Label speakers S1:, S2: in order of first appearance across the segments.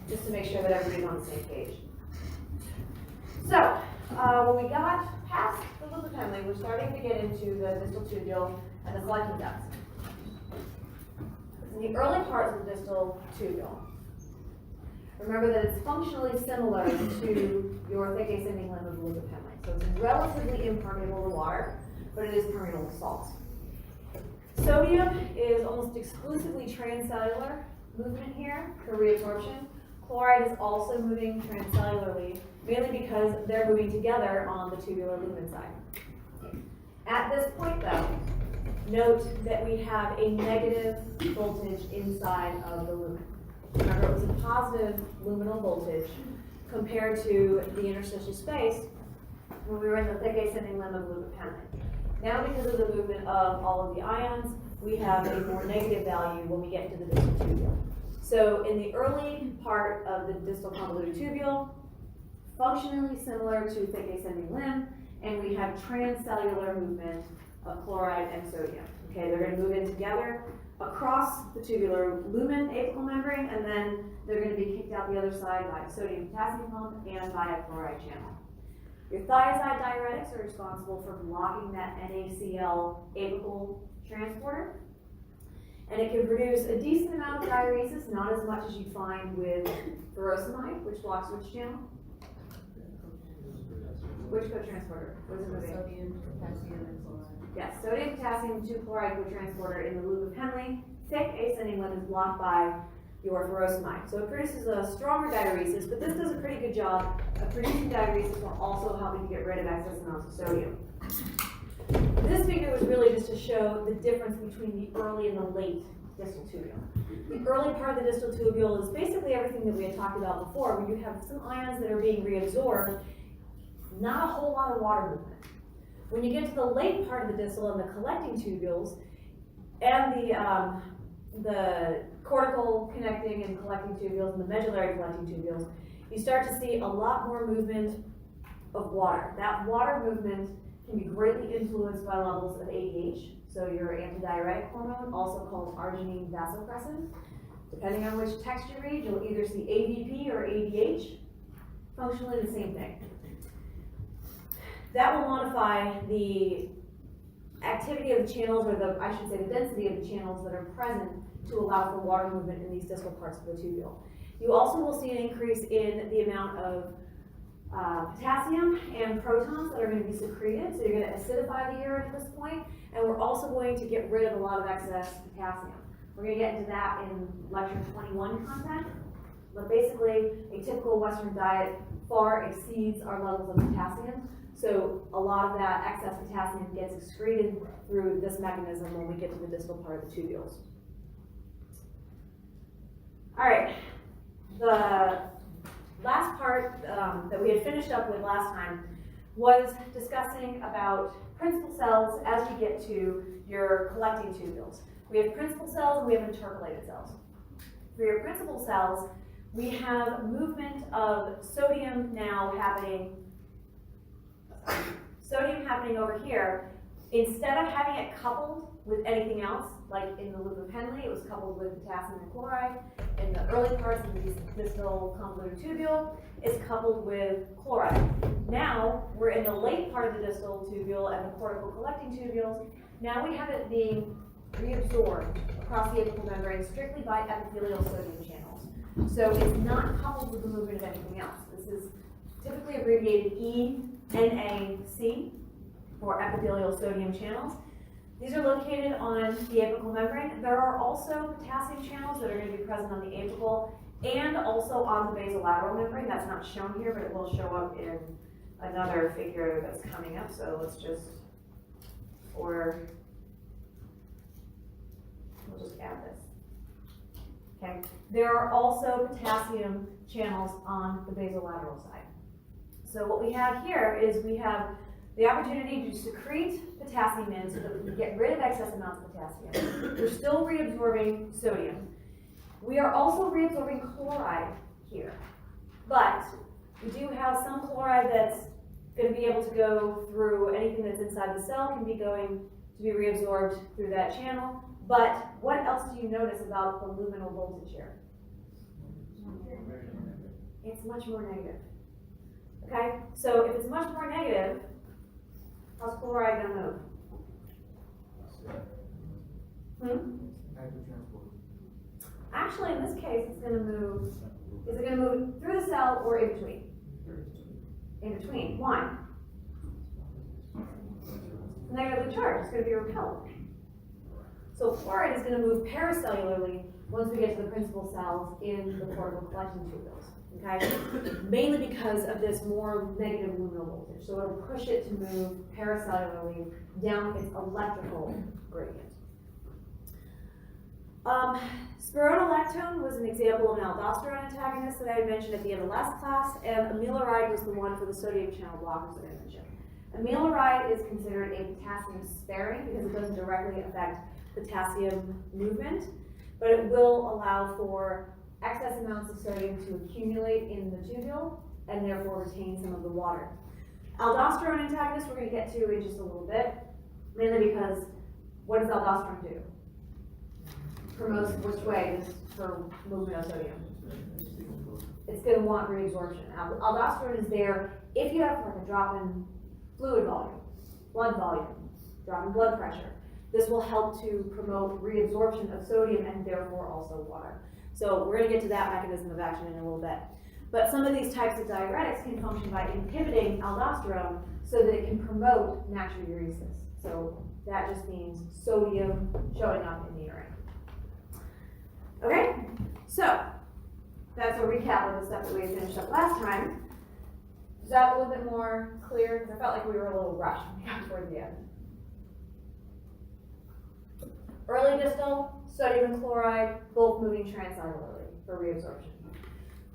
S1: just to make sure that everybody's on the same page. So, when we got past the loop of Henle, we're starting to get into the distal tubule and the collecting ducts. In the early parts of the distal tubule, remember that it's functionally similar to your thick ascending limb of the loop of Henle. So it's relatively impermeable to water, but it is permeable to salts. Sodium is almost exclusively transcellular movement here for reabsorption. Chloride is also moving transcellularly, mainly because they're moving together on the tubular lumen side. At this point, though, note that we have a negative voltage inside of the lumen. Remember, it was a positive luminal voltage compared to the interstitial space when we were in the thick ascending limb of the loop of Henle. Now, because of the movement of all of the ions, we have a more negative value when we get into the distal tubule. So in the early part of the distal convoluted tubule, functionally similar to thick ascending limb, and we have transcellular movement of chloride and sodium. Okay, they're going to move in together across the tubular lumen apical membrane, and then they're going to be kicked out the other side by a sodium-potassium pump and by a chloride channel. Your thiazide diuretics are responsible for blocking that NaCl apical transporter. And it can produce a decent amount of diuresis, not as much as you'd find with furosemide, which blocks which channel? Which cotransporter? What is it moving?
S2: Sodium, potassium, and chloride.
S1: Yes, sodium, potassium, 2-chloride cotransporter in the loop of Henle. Thick ascending limb is blocked by your furosemide. So it produces a stronger diuresis, but this does a pretty good job of producing diuresis while also helping to get rid of excess amounts of sodium. This figure was really just to show the difference between the early and the late distal tubule. The early part of the distal tubule is basically everything that we had talked about before, where you have some ions that are being reabsorbed, not a whole lot of water movement. When you get to the late part of the distal and the collecting tubules, and the cortical connecting and collecting tubules and the medullary collecting tubules, you start to see a lot more movement of water. That water movement can be greatly influenced by levels of ADH, so your antidiuretic hormone, also called arginine vasopressin. Depending on which text you read, you'll either see AVP or ADH, functionally the same thing. That will modify the activity of the channels, or I should say the density of the channels that are present to allow for water movement in these distal parts of the tubule. You also will see an increase in the amount of potassium and protons that are going to be secreted, so you're going to acidify the urine at this point, and we're also going to get rid of a lot of excess potassium. We're going to get into that in lecture 21 content, but basically a typical Western diet far exceeds our levels of potassium, so a lot of that excess potassium gets excreted through this mechanism when we get to the distal part of the tubules. All right, the last part that we had finished up with last time was discussing about principal cells as we get to your collecting tubules. We have principal cells and we have intercalated cells. For your principal cells, we have movement of sodium now happening, over here. Instead of having it coupled with anything else, like in the loop of Henle, it was coupled with potassium and chloride. In the early parts of the distal convoluted tubule, it's coupled with chloride. Now, we're in the late part of the distal tubule and the cortical collecting tubules. Now we have it being reabsorbed across the apical membrane strictly by epithelial sodium channels. So it's not coupled with the movement of anything else. This is typically abbreviated ENAC for epithelial sodium channels. These are located on the apical membrane. There are also potassium channels that are going to be present on the apical and also on the basolateral membrane. That's not shown here, but it will show up in another figure that's coming up. So let's just, we'll just add this. Okay. There are also potassium channels on the basolateral side. So what we have here is we have the opportunity to secrete potassium in so that we can get rid of excess amounts of potassium. We're still reabsorbing sodium. We are also reabsorbing chloride here, but we do have some chloride that's going to be able to go through anything that's inside the cell, can be going to be reabsorbed through that channel. But what else do you notice about the luminal voltage here? it's much more negative. Okay, so if it's much more negative, how's chloride gonna move?
S3: Active transport.
S1: Actually, in this case, it's gonna move, is it gonna move through the cell or in between? In between, why? It's negatively charged, it's gonna be repelled. So chloride is gonna move paracellularly once we get to the principal cells in the cortical collecting tubules, okay? Mainly because of this more negative luminal voltage, so it'll push it to move paracellularly down its electrical gradient. Spironolactone was an example of an aldosterone antagonist that I had mentioned at the end of last class, and amiloride was the one for the sodium channel blockers that I mentioned. Amiloride is considered a potassium sparing because it doesn't directly affect potassium movement, but it will allow for excess amounts of sodium to accumulate in the tubule and therefore retain some of the water. Aldosterone antagonists we're going to get to in just a little bit, mainly because what does aldosterone do? Promotes which way? Just for movement of sodium. It's going to want reabsorption. Aldosterone is there if you have like a drop in fluid volume, blood volume, drop in blood pressure. This will help to promote reabsorption of sodium and therefore also water. So we're going to get to that mechanism of action in a little bit. But some of these types of diuretics can function by inhibiting aldosterone so that it can promote natriuresis. So that just means sodium showing up in the urine. Okay, so that's a recap of the stuff that we had finished up last time. Is that a little bit more clear? Because I felt like we were a little rushed when we got toward the end. Early distal, sodium and chloride, both moving transcellularly for reabsorption.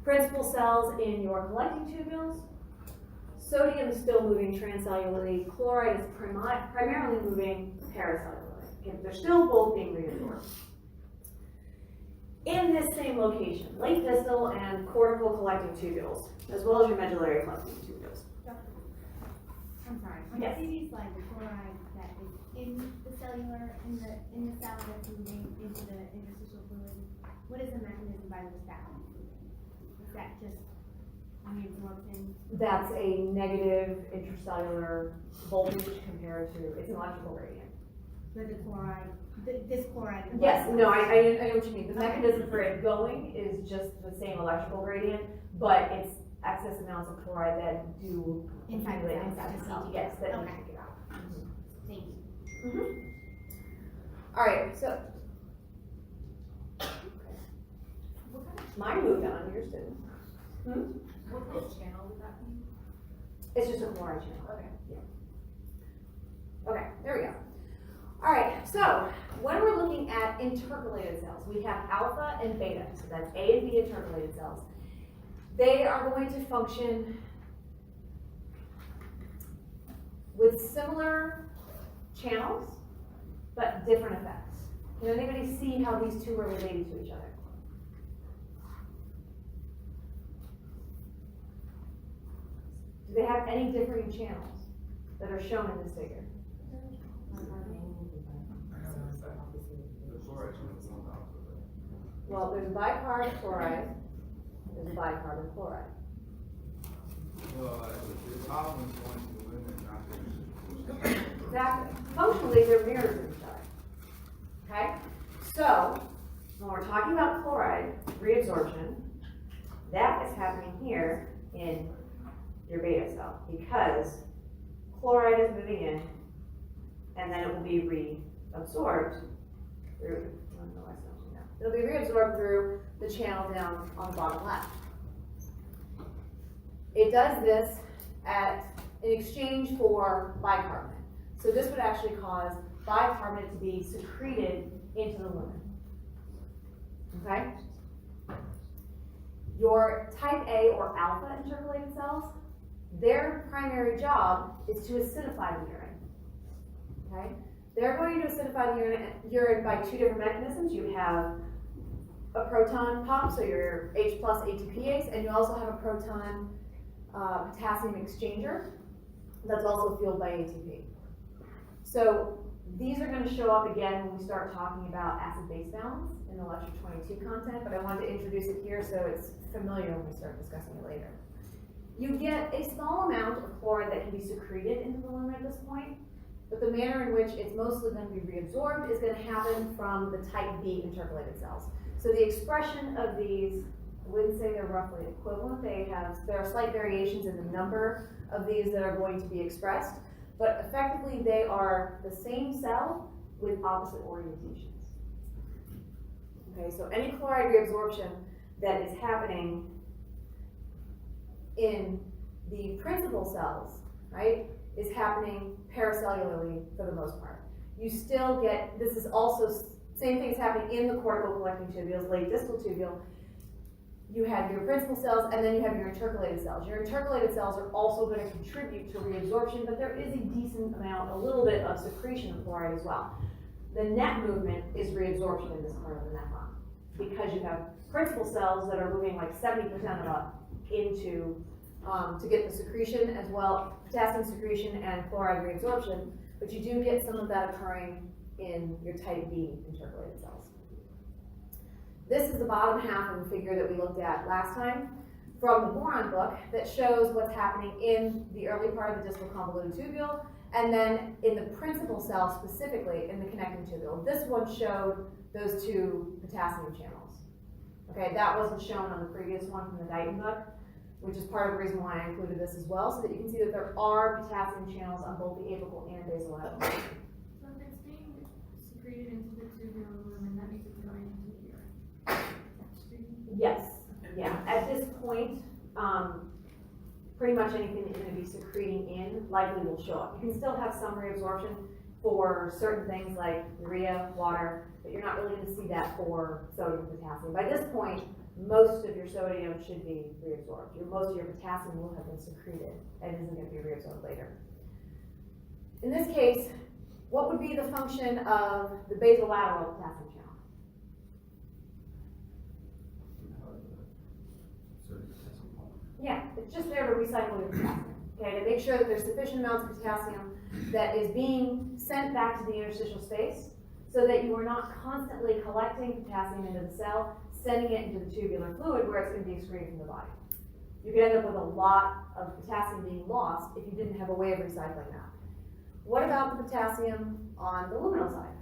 S1: Principal cells in your collecting tubules, sodium is still moving transcellularly, chloride is primarily moving paracellularly. Okay, they're still both being reabsorbed. In this same location, late distal and cortical collecting tubules, as well as your medullary collecting tubules.
S2: I'm sorry, when
S1: Yes.
S2: you see these slides, the chloride that is in the cellular, in the cell that's moving into the interstitial fluid, what is the mechanism by which that one's moving? Is that just reabsorption?
S1: That's a negative intracellular voltage compared to its electrical gradient.
S2: With the chloride, this chloride?
S1: Yes, no, I know what you mean. The mechanism for it going is just the same electrical gradient, but it's excess amounts of chloride that do
S2: Inside the
S1: accumulate
S2: cell.
S1: inside the cell. Yes, that need
S2: Okay.
S1: to get out.
S2: Thank you.
S1: All right, so. Mine moved on, yours didn't.
S4: What kind of channel would that be?
S1: It's just a chloride channel.
S4: Okay.
S1: Yeah. Okay, there we go. All right, so when we're looking at intercalated cells, we have alpha and beta, so that's A and B intercalated cells. They are going to function with similar channels, but different effects. Can anybody see how these two are related to each other? Do they have any differing channels that are shown in this figure? Well, there's bicarb chloride, there's bicarb chloride.
S3: Well, the top one's going to the limit, not the.
S1: Exactly. Functionally, they're mirrors of each other. Okay? So, when we're talking about chloride reabsorption, that is happening here in your beta cell because chloride is moving in and then it will be reabsorbed through, it'll be reabsorbed through the channel down on the bottom left. It does this in exchange for bicarbonate. So this would actually cause bicarbonate to be secreted into the lumen. Okay? Your type A or alpha intercalated cells, their primary job is to acidify the urine. Okay? They're going to acidify the urine by two different mechanisms. You have a proton pump, so your H plus ATPase, and you also have a proton potassium exchanger that's also fueled by ATP. So these are going to show up again when we start talking about acid-base balance in the lecture 22 content, but I wanted to introduce it here so it's familiar when we start discussing it later. You get a small amount of chloride that can be secreted into the lumen at this point, but the manner in which it's mostly going to be reabsorbed is going to happen from the type B intercalated cells. So the expression of these, I wouldn't say they're roughly equivalent. There are slight variations in the number of these that are going to be expressed, but effectively they are the same cell with opposite orientations. Okay, so any chloride reabsorption that is happening in the principal cells, right, is happening paracellularly for the most part. You still get, this is also, same thing is happening in the cortical collecting tubules, late distal tubule. You have your principal cells and then you have your intercalated cells. Your intercalated cells are also going to contribute to reabsorption, but there is a decent amount, a little bit of secretion of chloride as well. The net movement is reabsorption in this part of the nephron, because you have principal cells that are moving like 70% of it into, to get the secretion as well, potassium secretion and chloride reabsorption, but you do get some of that occurring in your type B intercalated cells. This is the bottom half of the figure that we looked at last time from the boron book that shows what's happening in the early part of the distal convoluted tubule, and then in the principal cell specifically in the connecting tubule. This one showed those two potassium channels. Okay, that wasn't shown on the previous one from the Dighton book, which is part of the reason why I included this as well, so that you can see that there are potassium channels on both the apical and basal level.
S4: So if it's being secreted into the tubular lumen, that means it's going into the urine.
S1: Yes, yeah. At this point, pretty much anything that you're going to be secreting in likely will show up. You can still have some reabsorption for certain things like urea, water, but you're not really going to see that for sodium and potassium. By this point, most of your sodium should be reabsorbed. Most of your potassium will have been secreted and isn't going to be reabsorbed later. In this case, what would be the function of the basolateral potassium channel? Yeah, it's just there to recycle your potassium, okay, to make sure that there's sufficient amounts of potassium that is being sent back to the interstitial space so that you are not constantly collecting potassium into the cell, sending it into the tubular fluid where it's going to be excreted from the body. You could end up with a lot of potassium being lost if you didn't have a way of recycling that. What about the potassium on the luminal side?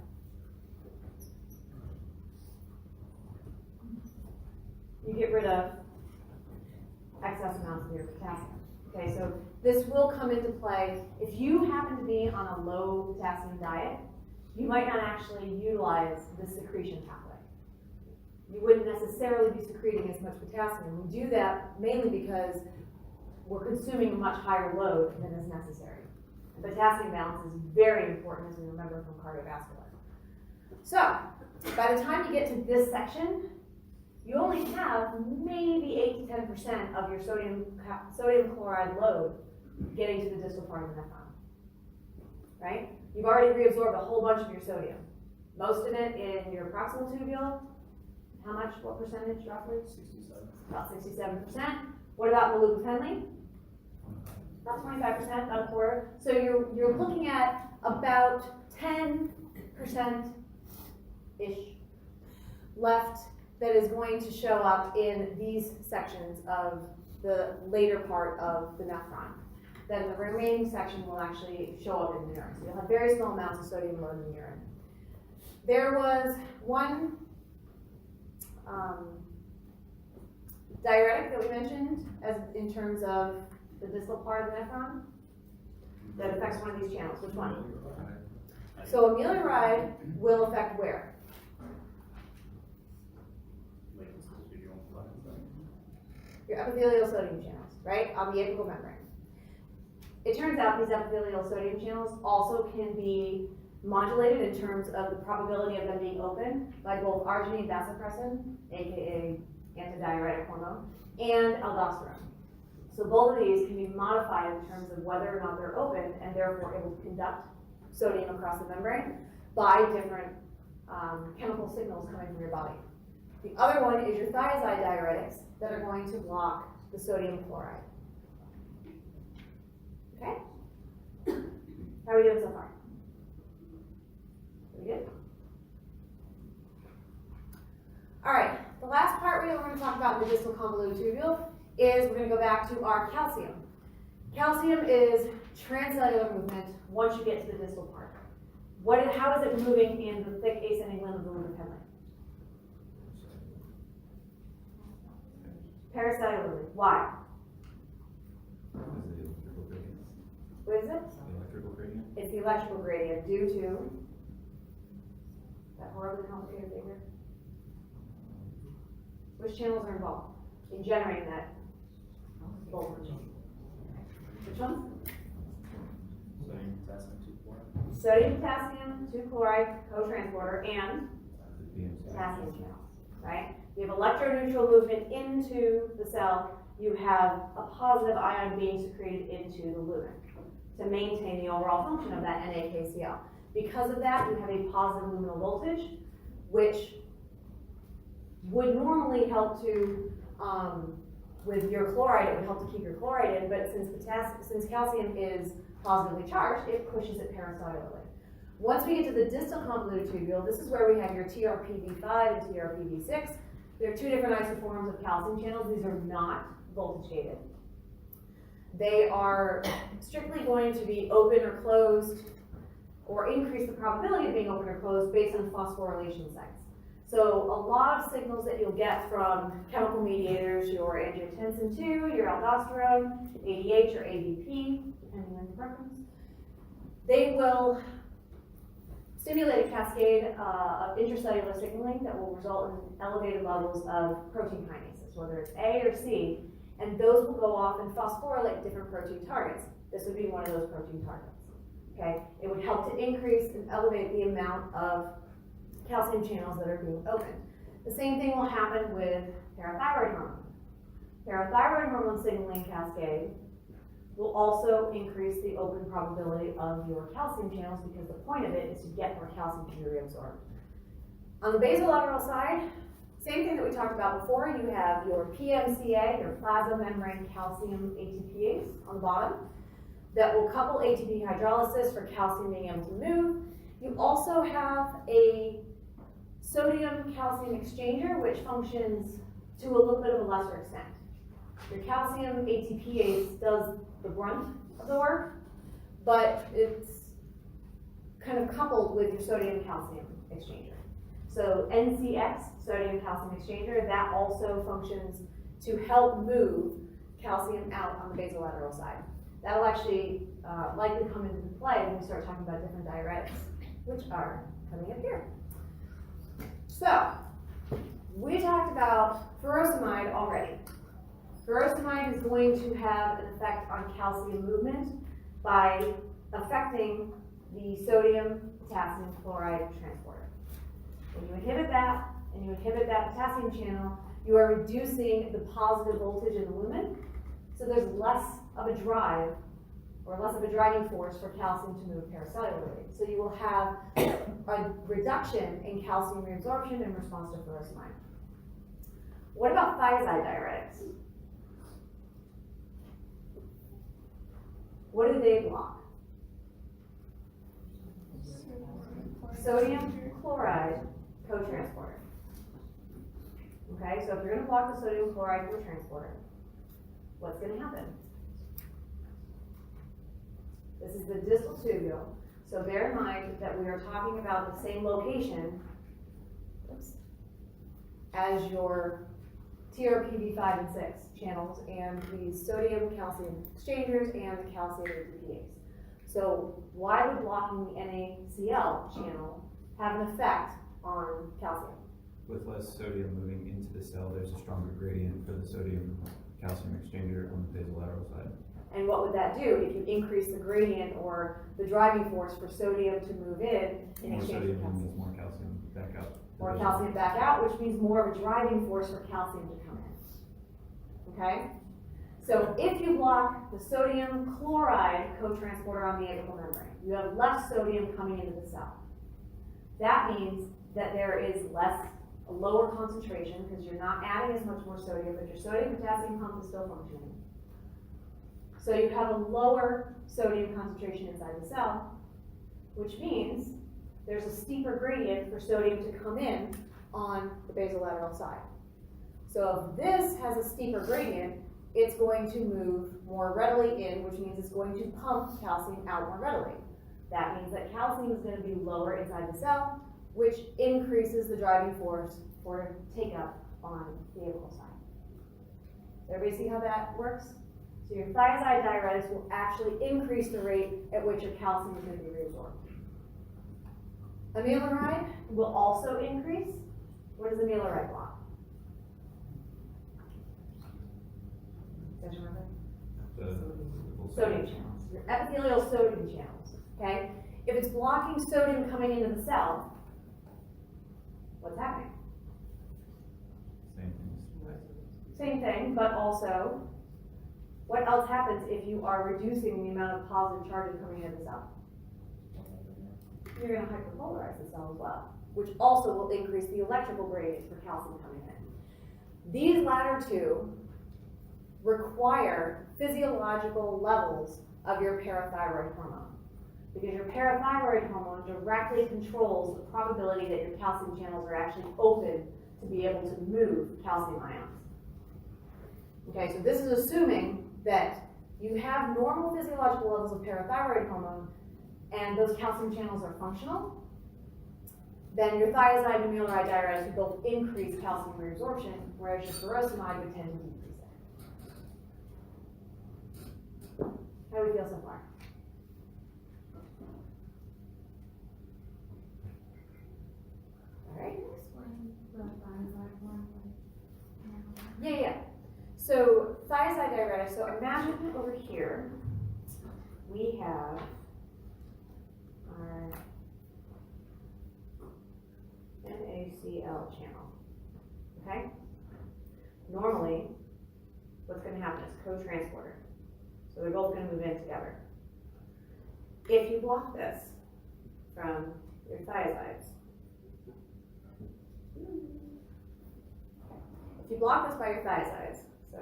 S1: You get rid of excess amounts of your potassium. Okay, so this will come into play. If you happen to be on a low potassium diet, you might not actually utilize the secretion pathway. You wouldn't necessarily be secreting as much potassium. We do that mainly because we're consuming a much higher load than is necessary. And potassium balance is very important, as we remember from cardiovascular. So, by the time you get to this section, you only have maybe 8 to 10% of your sodium chloride load getting to the distal part of the nephron, right? You've already reabsorbed a whole bunch of your sodium. Most of it in your proximal tubule. How much, what percentage roughly?
S3: 67.
S1: About 67%. What about the Henley? About 25%, about a quarter. So you're looking at about 10%-ish left that is going to show up in these sections of the later part of the nephron. Then the remaining section will actually show up in the urine. So you'll have very small amounts of sodium load in the urine. There was one diuretic that we mentioned as in terms of the distal part of the nephron that affects one of these channels. Which one? So amiloride will affect where? Your epithelial sodium channels, right, on the apical membrane. It turns out these epithelial sodium channels also can be modulated in terms of the probability of them being open by both arginine vasopressin, aka antidiuretic hormone, and aldosterone. So both of these can be modified in terms of whether or not they're open and therefore able to conduct sodium across the membrane by different chemical signals coming from your body. The other one is your thiazide diuretics that are going to block the sodium chloride. Okay? How are we doing so far? Pretty good? All right, the last part we're gonna talk about in the distal convoluted tubule is we're gonna go back to our calcium. Calcium is transcellular movement once you get to the distal part. How is it moving in the thick ascending limb of the lumen pendant? Paracellularly. Why? What is it?
S5: Electrical gradient?
S1: It's the electrical gradient due to that horribly complicated figure. Which channels are involved in generating that voltage? Which ones? Sodium, potassium, 2-chloride, co-transporter, and potassium channels, right? You have electroneutral movement into the cell. You have a positive ion being secreted into the lumen to maintain the overall function of that NaKCl. Because of that, you have a positive luminal voltage, which would normally help to, with your chloride, it would help to keep your chloride in, but since calcium is positively charged, it pushes it paracellularly. Once we get to the distal convoluted tubule, this is where we have your TRPV5 and TRPV6. There are two different isoforms of calcium channels. These are not voltage gated. They are strictly going to be open or closed, or increase the probability of being open or closed based on phosphorylation sites. So a lot of signals that you'll get from chemical mediators, your angiotensin II, your aldosterone, ADH or ABP, depending on your preference, they will stimulate a cascade of intracellular signaling that will result in elevated levels of protein kinases, whether it's A or C, and those will go off and phosphorylate different protein targets. This would be one of those protein targets. Okay, it would help to increase and elevate the amount of calcium channels that are being opened. The same thing will happen with parathyroid hormone. Parathyroid hormone signaling cascade will also increase the open probability of your calcium channels because the point of it is to get more calcium to be reabsorbed. On the basolateral side, same thing that we talked about before, you have your PMCA, your plasma membrane calcium ATPase on the bottom, that will couple ATP hydrolysis for calcium being able to move. You also have a sodium calcium exchanger, which functions to a little bit of a lesser extent. Your calcium ATPase does the brunt of the work, but it's kind of coupled with your sodium calcium exchanger. So NCX, sodium calcium exchanger, that also functions to help move calcium out on the basolateral side. That'll actually likely come into play when we start talking about different diuretics, which are coming up here. So, we talked about furosemide already. Furosemide is going to have an effect on calcium movement by affecting the sodium potassium chloride transporter. When you inhibit that, and you inhibit that potassium channel, you are reducing the positive voltage in the lumen, so there's less of a drive, or less of a driving force for calcium to move paracellularly. So you will have a reduction in calcium reabsorption in response to furosemide. What about thiazide diuretics? What do they block? Sodium chloride cotransporter. Okay, so if you're going to block the sodium chloride cotransporter, what's going to happen? This is the distal tubule, so bear in mind that we are talking about the same location as your TRPV5 and 6 channels and the sodium calcium exchangers and the calcium ATPase. So why would blocking the NaCl channel have an effect on calcium?
S5: With less sodium moving into the cell, there's a stronger gradient for the sodium calcium exchanger on the basolateral side.
S1: And what would that do if you increase the gradient or the driving force for sodium to move in
S5: More
S1: exchange
S5: sodium
S1: for calcium?
S5: means more calcium back out.
S1: More calcium back out, which means more of a driving force for calcium to come in. Okay? So if you block the sodium chloride cotransporter on the apical membrane, you have less sodium coming into the cell. That means that there is a lower concentration because you're not adding as much more sodium, but your sodium potassium pump is still functioning. So you have a lower sodium concentration inside the cell, which means there's a steeper gradient for sodium to come in on the basolateral side. So if this has a steeper gradient, it's going to move more readily in, which means it's going to pump calcium out more readily. That means that calcium is going to be lower inside the cell, which increases the driving force for take up on the vehicle side. Everybody see how that works? So your thiazide diuretics will actually increase the rate at which your calcium is going to be reabsorbed. Amiloride will also increase. What does amiloride block? You guys remember? Sodium channels. Your epithelial sodium channels. Okay? If it's blocking sodium coming into the cell, what's happening?
S5: Same thing.
S1: Same thing, but also, what else happens if you are reducing the amount of positive charges coming into the cell? You're going to hyperpolarize the cell as well, which also will increase the electrical gradients for calcium coming in. These latter two require physiological levels of your parathyroid hormone, because your parathyroid hormone directly controls the probability that your calcium channels are actually open to be able to move calcium ions. Okay, so this is assuming that you have normal physiological levels of parathyroid hormone and those calcium channels are functional, then your thiazide and amiloride diuretics will both increase calcium reabsorption, whereas your furosemide would tend to decrease it. How do we feel so far? All right.
S4: Explain the thiazide one,
S1: Yeah. So thiazide diuretics, so imagine over here, we have our NaCl channel, okay? Normally, what's going to happen is co-transporter. So they're both going to move in together. If you block this from your thiazides, if you block this by your thiazides, so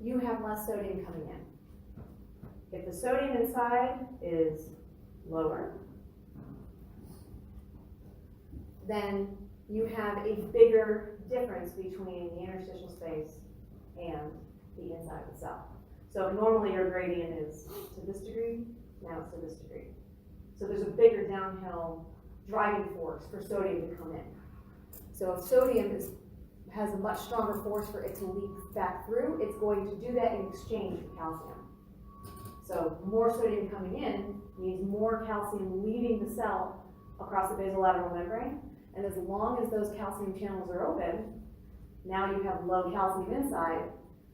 S1: you have less sodium coming in. If the sodium inside is lower, then you have a bigger difference between the interstitial space and the inside of the cell. So normally your gradient is to this degree, now it's to this degree. So there's a bigger downhill driving force for sodium to come in. So if sodium has a much stronger force for it to leak back through, it's going to do that in exchange for calcium. So more sodium coming in means more calcium leaving the cell across the basolateral membrane, and as long as those calcium channels are open, now you have low calcium inside,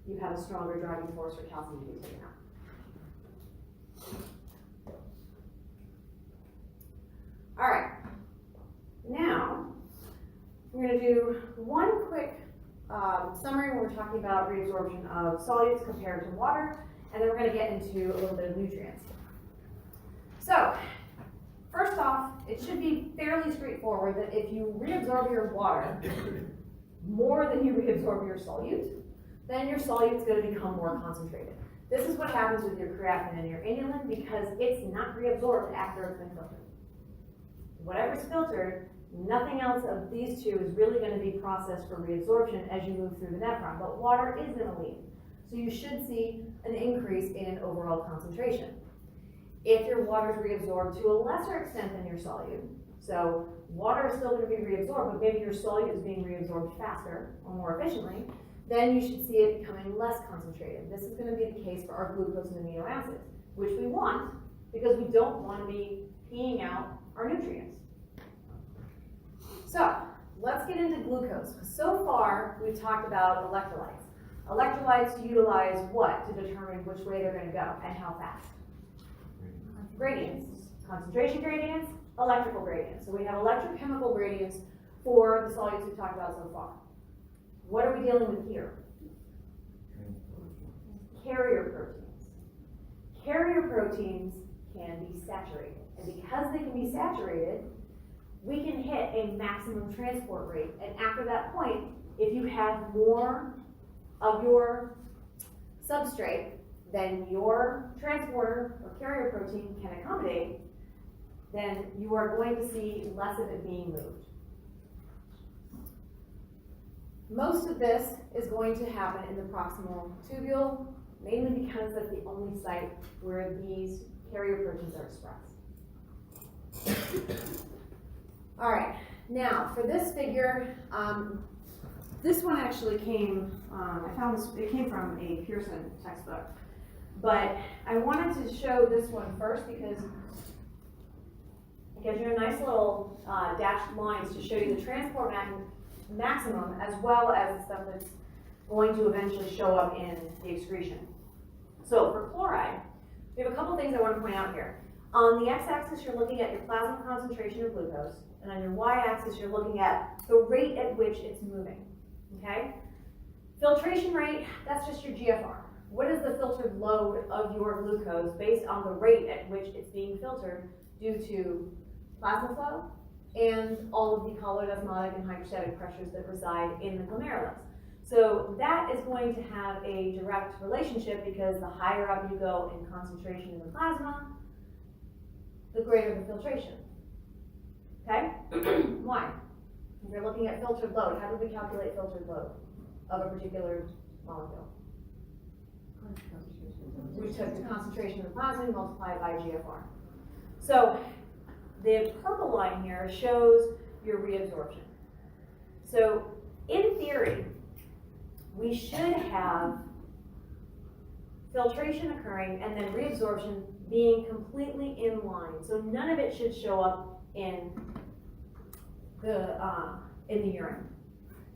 S1: you have a stronger driving force for calcium to be taken out. All right, now we're going to do one quick summary when we're talking about reabsorption of solutes compared to water, and then we're going to get into a little bit of nutrients. So, first off, it should be fairly straightforward that if you reabsorb your water more than you reabsorb your solute, then your solute is going to become more concentrated. This is what happens with your creatinine and your inulin because it's not reabsorbed after it's been filtered. Whatever's filtered, nothing else of these two is really going to be processed for reabsorption as you move through the nephron, but water is going to leave. So you should see an increase in overall concentration. If your water is reabsorbed to a lesser extent than your solute, so water is still going to be reabsorbed, but maybe your solute is being reabsorbed faster or more efficiently, then you should see it becoming less concentrated. This is going to be the case for our glucose and amino acids, which we want because we don't want to be peeing out our nutrients. So let's get into glucose. So far, we've talked about electrolytes. Electrolytes utilize what to determine which way they're going to go and how fast? Gradients. Concentration gradients, electrical gradients. So we have electrochemical gradients for the solutes we've talked about so far. What are we dealing with here? Carrier proteins. Carrier proteins can be saturated. And because they can be saturated, we can hit a maximum transport rate. And after that point, if you have more of your substrate than your transporter or carrier protein can accommodate, then you are going to see less of it being moved. Most of this is going to happen in the proximal tubule, mainly because that's the only site where these carrier proteins are expressed. All right, now for this figure, this one actually came, I found this, it came from a Pearson textbook, but I wanted to show this one first because it gives you a nice little dashed lines to show you the transport maximum as well as the stuff that's going to eventually show up in the excretion. So for chloride, we have a couple things I want to point out here. On the x-axis, you're looking at your plasma concentration of glucose, and on your y-axis, you're looking at the rate at which it's moving, okay? Filtration rate, that's just your GFR. What is the filtered load of your glucose based on the rate at which it's being filtered due to plasma flow and all of the colloid, osmotic, and hydrostatic pressures that reside in the glomerulus. So that is going to have a direct relationship because the higher up you go in concentration in the plasma, the greater the filtration. Okay? Why? If you're looking at filtered load, how do we calculate filtered load of a particular molecule? We took the concentration of the plasma and multiplied by GFR. So the purple line here shows your reabsorption. So in theory, we should have filtration occurring and then reabsorption being completely in line. So none of it should show up in the urine.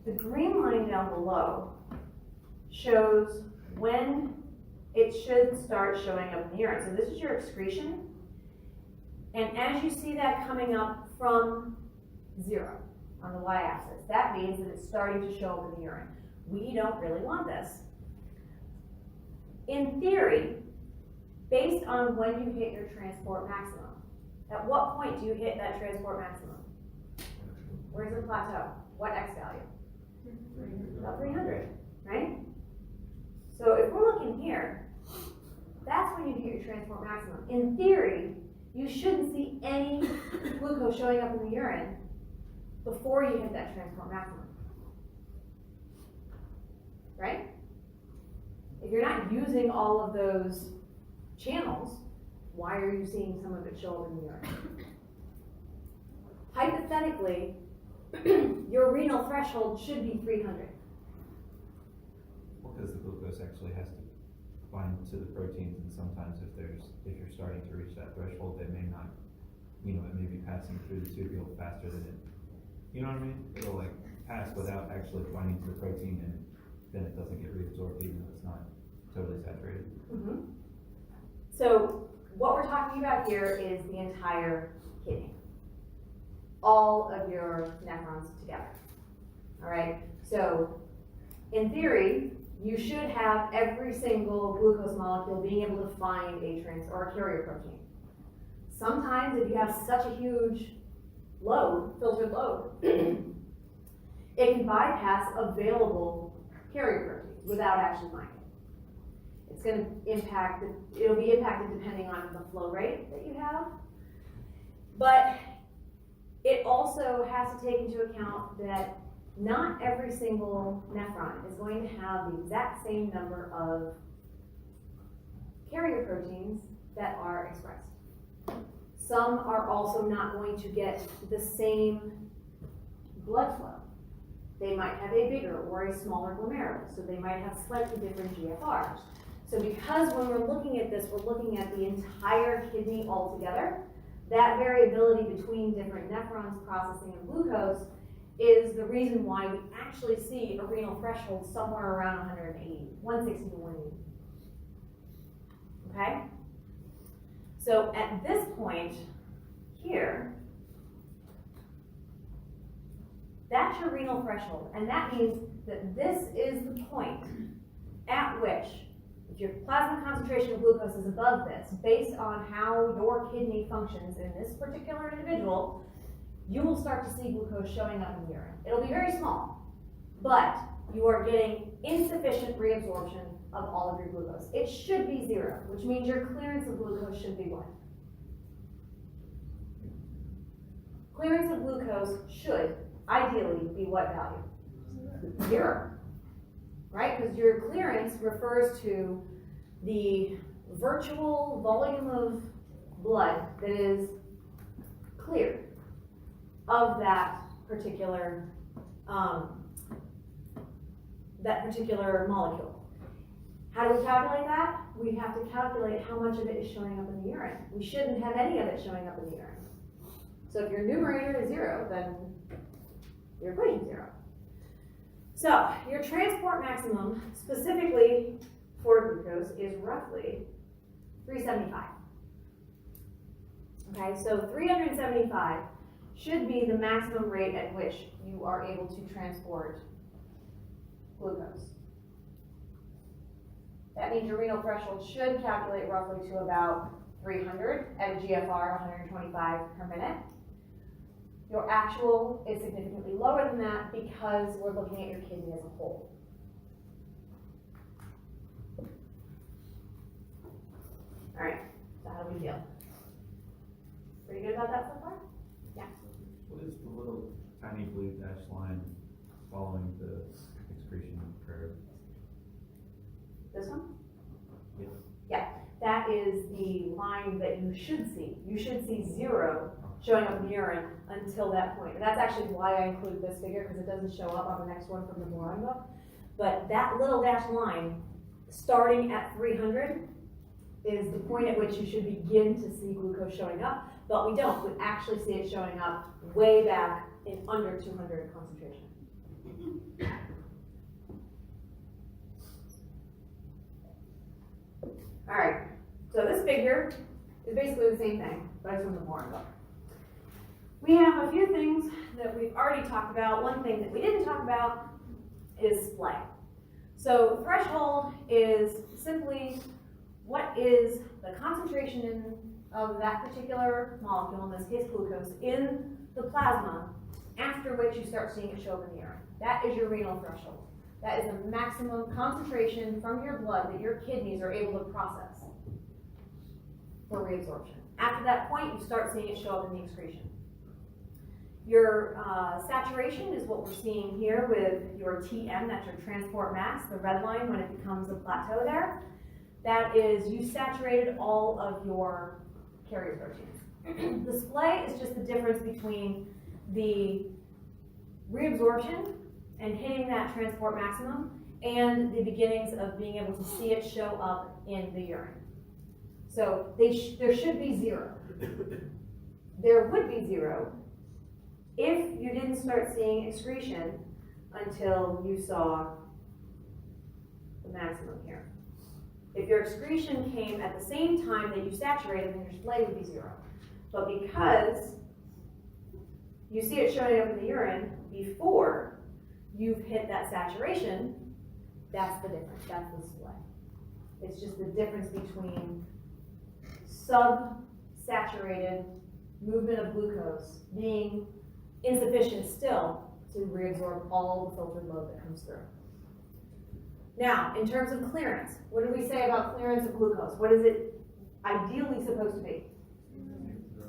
S1: The green line down below shows when it should start showing up in the urine. So this is your excretion. And as you see that coming up from 0 on the y-axis, that means that it's starting to show up in the urine. We don't really want this. In theory, based on when you hit your transport maximum, at what point do you hit that transport maximum? Where's the plateau? What X value? About 300, right? So if we're looking here, that's when you hit your transport maximum. In theory, you shouldn't see any glucose showing up in the urine before you hit that transport maximum. Right? If you're not using all of those channels, why are you seeing some of it show up in the urine? Hypothetically, your renal threshold should be 300.
S5: Well, because the glucose actually has to bind to the proteins, and sometimes if you're starting to reach that threshold, they may not, it may be passing through the tubule faster than it, you know what I mean? It'll like pass without actually binding to the protein, and then it doesn't get reabsorbed even though it's not totally saturated.
S1: Mm-hmm. So what we're talking about here is the entire kidney. All of your nephrons together. All right? So in theory, you should have every single glucose molecule being able to find a carrier protein. Sometimes if you have such a huge load, filtered load, it can bypass available carrier proteins without actually binding. It's going to impact, it'll be impacted depending on the flow rate that you have. But it also has to take into account that not every single nephron is going to have the exact same number of carrier proteins that are expressed. Some are also not going to get the same blood flow. They might have a bigger or a smaller glomerulus, so they might have slightly different GFRs. So because when we're looking at this, we're looking at the entire kidney altogether, that variability between different nephrons processing of glucose is the reason why we actually see a renal threshold somewhere around 180, 160 to 180. Okay? So at this point here, that's your renal threshold, and that means that this is the point at which, if your plasma concentration of glucose is above this, based on how your kidney functions in this particular individual, you will start to see glucose showing up in the urine. It'll be very small, but you are getting insufficient reabsorption of all of your glucose. It should be 0, which means your clearance of glucose should be what? clearance of glucose should ideally be what value? 0. Right? Because your clearance refers to the virtual volume of blood that is clear of that particular molecule. How do we calculate that? We have to calculate how much of it is showing up in the urine. We shouldn't have any of it showing up in the urine. So if your numerator is 0, then your equation is 0. So your transport maximum, specifically for glucose, is roughly 375. Okay, so 375 should be the maximum rate at which you are able to transport glucose. That means your renal threshold should calculate roughly to about 300 at a GFR 125 per minute. Your actual is significantly lower than that because we're looking at your kidney as a whole. All right, so how do we feel? Pretty good about that so far? Yeah.
S5: What is the little tiny blue dashed line following the excretion curve?
S1: This one?
S5: Yeah.
S1: Yeah, that is the line that you should see. You should see 0 showing up in the urine until that point. And that's actually why I included this figure, because it doesn't show up on the next one from the boron book. But that little dashed line, starting at 300, is the point at which you should begin to see glucose showing up. But we don't. We actually see it showing up way back in under 200 concentration. All right, so this figure is basically the same thing, but it's from the boron book. We have a few things that we've already talked about. One thing that we didn't talk about is splay. So threshold is simply what is the concentration of that particular molecule, in this case glucose, in the plasma, after which you start seeing it show up in the urine. That is your renal threshold. That is the maximum concentration from your blood that your kidneys are able to process for reabsorption. After that point, you start seeing it show up in the excretion. Your saturation is what we're seeing here with your TM, that's your transport mass, the red line when it becomes a plateau there. That is, you saturated all of your carrier proteins. The splay is just the difference between the reabsorption and hitting that transport maximum and the beginnings of being able to see it show up in the urine. So there should be 0. There would be 0 if you didn't start seeing excretion until you saw the maximum here. If your excretion came at the same time that you saturated, then your splay would be 0. But because you see it showing up in the urine before you've hit that saturation, that's the difference, that's the splay. It's just the difference between sub-saturated movement of glucose being insufficient still to reabsorb all the filtered load that comes through. Now, in terms of clearance, what did we say about clearance of glucose? What is it ideally supposed to be?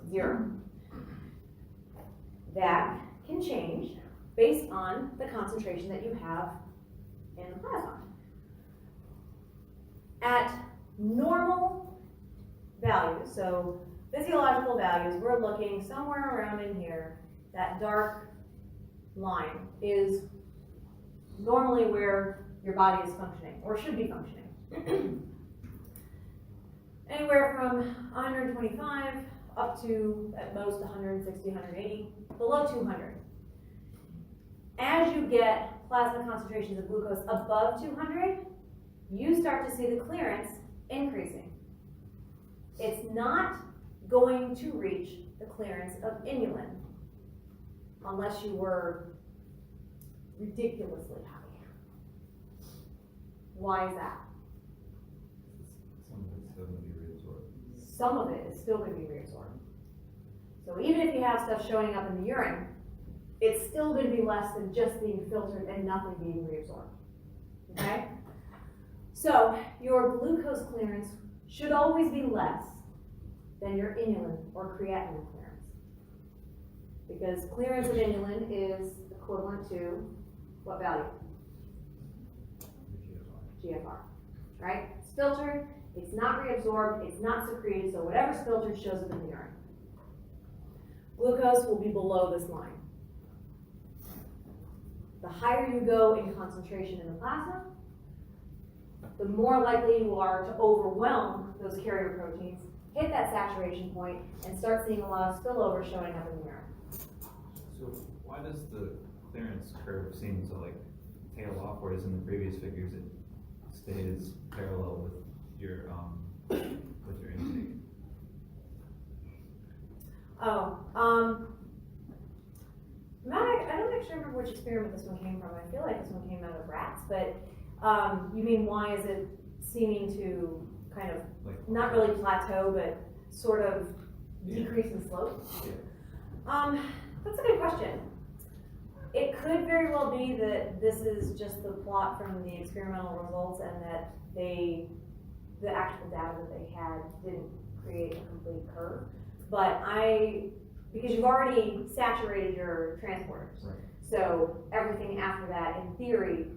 S1: 0. That can change based on the concentration that you have in the plasma. At normal values, so physiological values, we're looking somewhere around in here. That dark line is normally where your body is functioning, or should be functioning. Anywhere from 125 up to, at most, 160, 180, below 200. As you get plasma concentrations of glucose above 200, you start to see the clearance increasing. It's not going to reach the clearance of inulin unless you were ridiculously high. Why is that?
S5: Some of it's still going to be reabsorbed.
S1: Some of it is still going to be reabsorbed. So even if you have stuff showing up in the urine, it's still going to be less than just being filtered and nothing being reabsorbed. Okay? So your glucose clearance should always be less than your inulin or creatinine clearance. Because clearance of inulin is equivalent to what value? GFR, right? It's filtered, it's not reabsorbed, it's not secreted, so whatever's filtered shows up in the urine. Glucose will be below this line. The higher you go in concentration in the plasma, the more likely you are to overwhelm those carrier proteins, hit that saturation point, and start seeing a lot of spillover showing up in the urine.
S5: So why does the clearance curve seem to like tail off, whereas in the previous figures it stays parallel with your intake?
S1: Matt, I don't actually remember which experiment this one came from. I feel like this one came out of rats, but you mean why is it seeming to kind of
S5: Like
S1: not really plateau, but sort of
S5: Yeah.
S1: decrease in slope?
S5: Yeah.
S1: That's a good question. It could very well be that this is just the plot from the experimental results and that the actual data that they had didn't create a complete curve. But because you've already saturated your transporters.
S5: Right.
S1: So everything after that, in theory,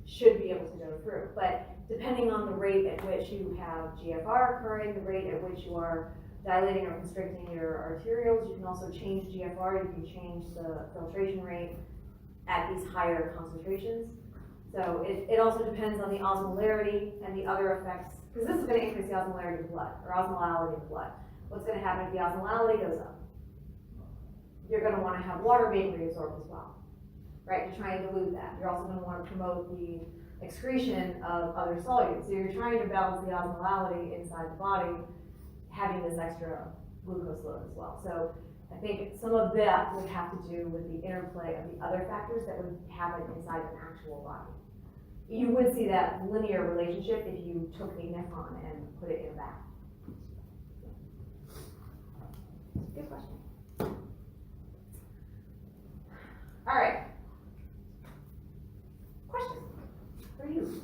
S1: should be able to go through. But depending on the rate at which you have GFR occurring, the rate at which you are dilating or constricting your arterioles, you can also change GFR, you can change the filtration rate at these higher concentrations. So it also depends on the osmolarity and the other effects, because this is going to increase the osmolarity of blood, or osmolality of blood. What's going to happen if the osmolality goes up? You're going to want to have water being reabsorbed as well, right, to try and dilute that. You're also going to want to promote the excretion of other solutes. So you're trying to balance the osmolality inside the body, having this extra glucose load as well. So I think some of that would have to do with the interplay of the other factors that would happen inside an actual body. You would see that linear relationship if you took the nephron and put it in your back. Good question. All right. Question for you.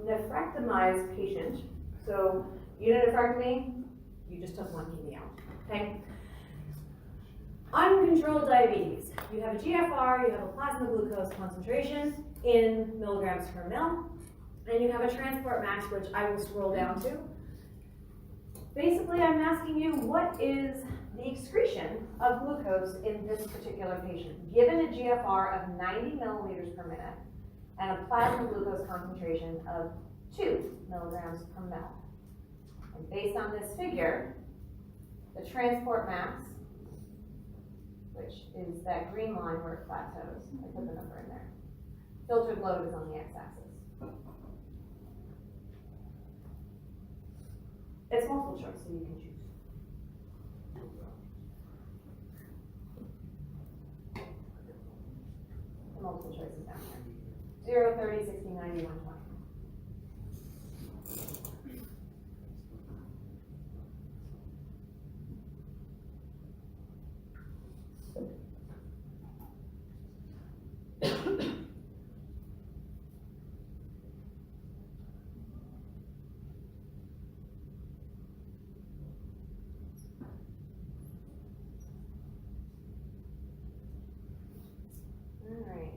S1: Nephrectomized patient. So nephrectomy, you just took one kidney out. Okay. Uncontrolled diabetes. You have a GFR, you have a plasma glucose concentration in milligrams per mil, and you have a transport max, which I will scroll down to. Basically, I'm asking you, what is the excretion of glucose in this particular patient, given a GFR of 90 milliliters per minute and a plasma glucose concentration of 2 milligrams per mil. And based on this figure, the transport max, which is that green line where it plateaus, I put the number in there. Filtered load is on the x-axis. It's multiple choice, so you can choose. The multiple choices down there. 0, 30, 60, 90, 120. All right.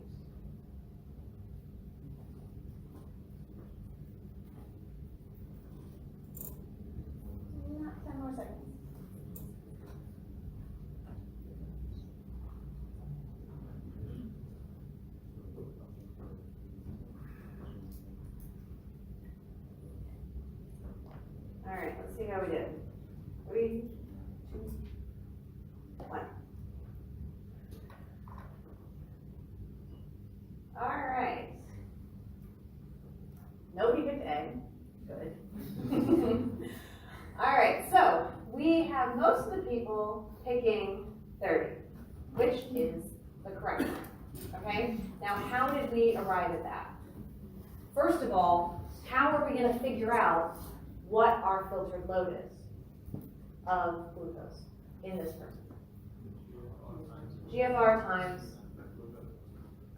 S1: Not 10 more seconds. All right, let's see how we did. 3, 2, 1. All right. Nobody picked A. Good. All right, so we have most of the people picking 30, which is the correct one. Okay? Now, how did we arrive at that? First of all, how are we going to figure out what our filtered load is of glucose in this person? GFR times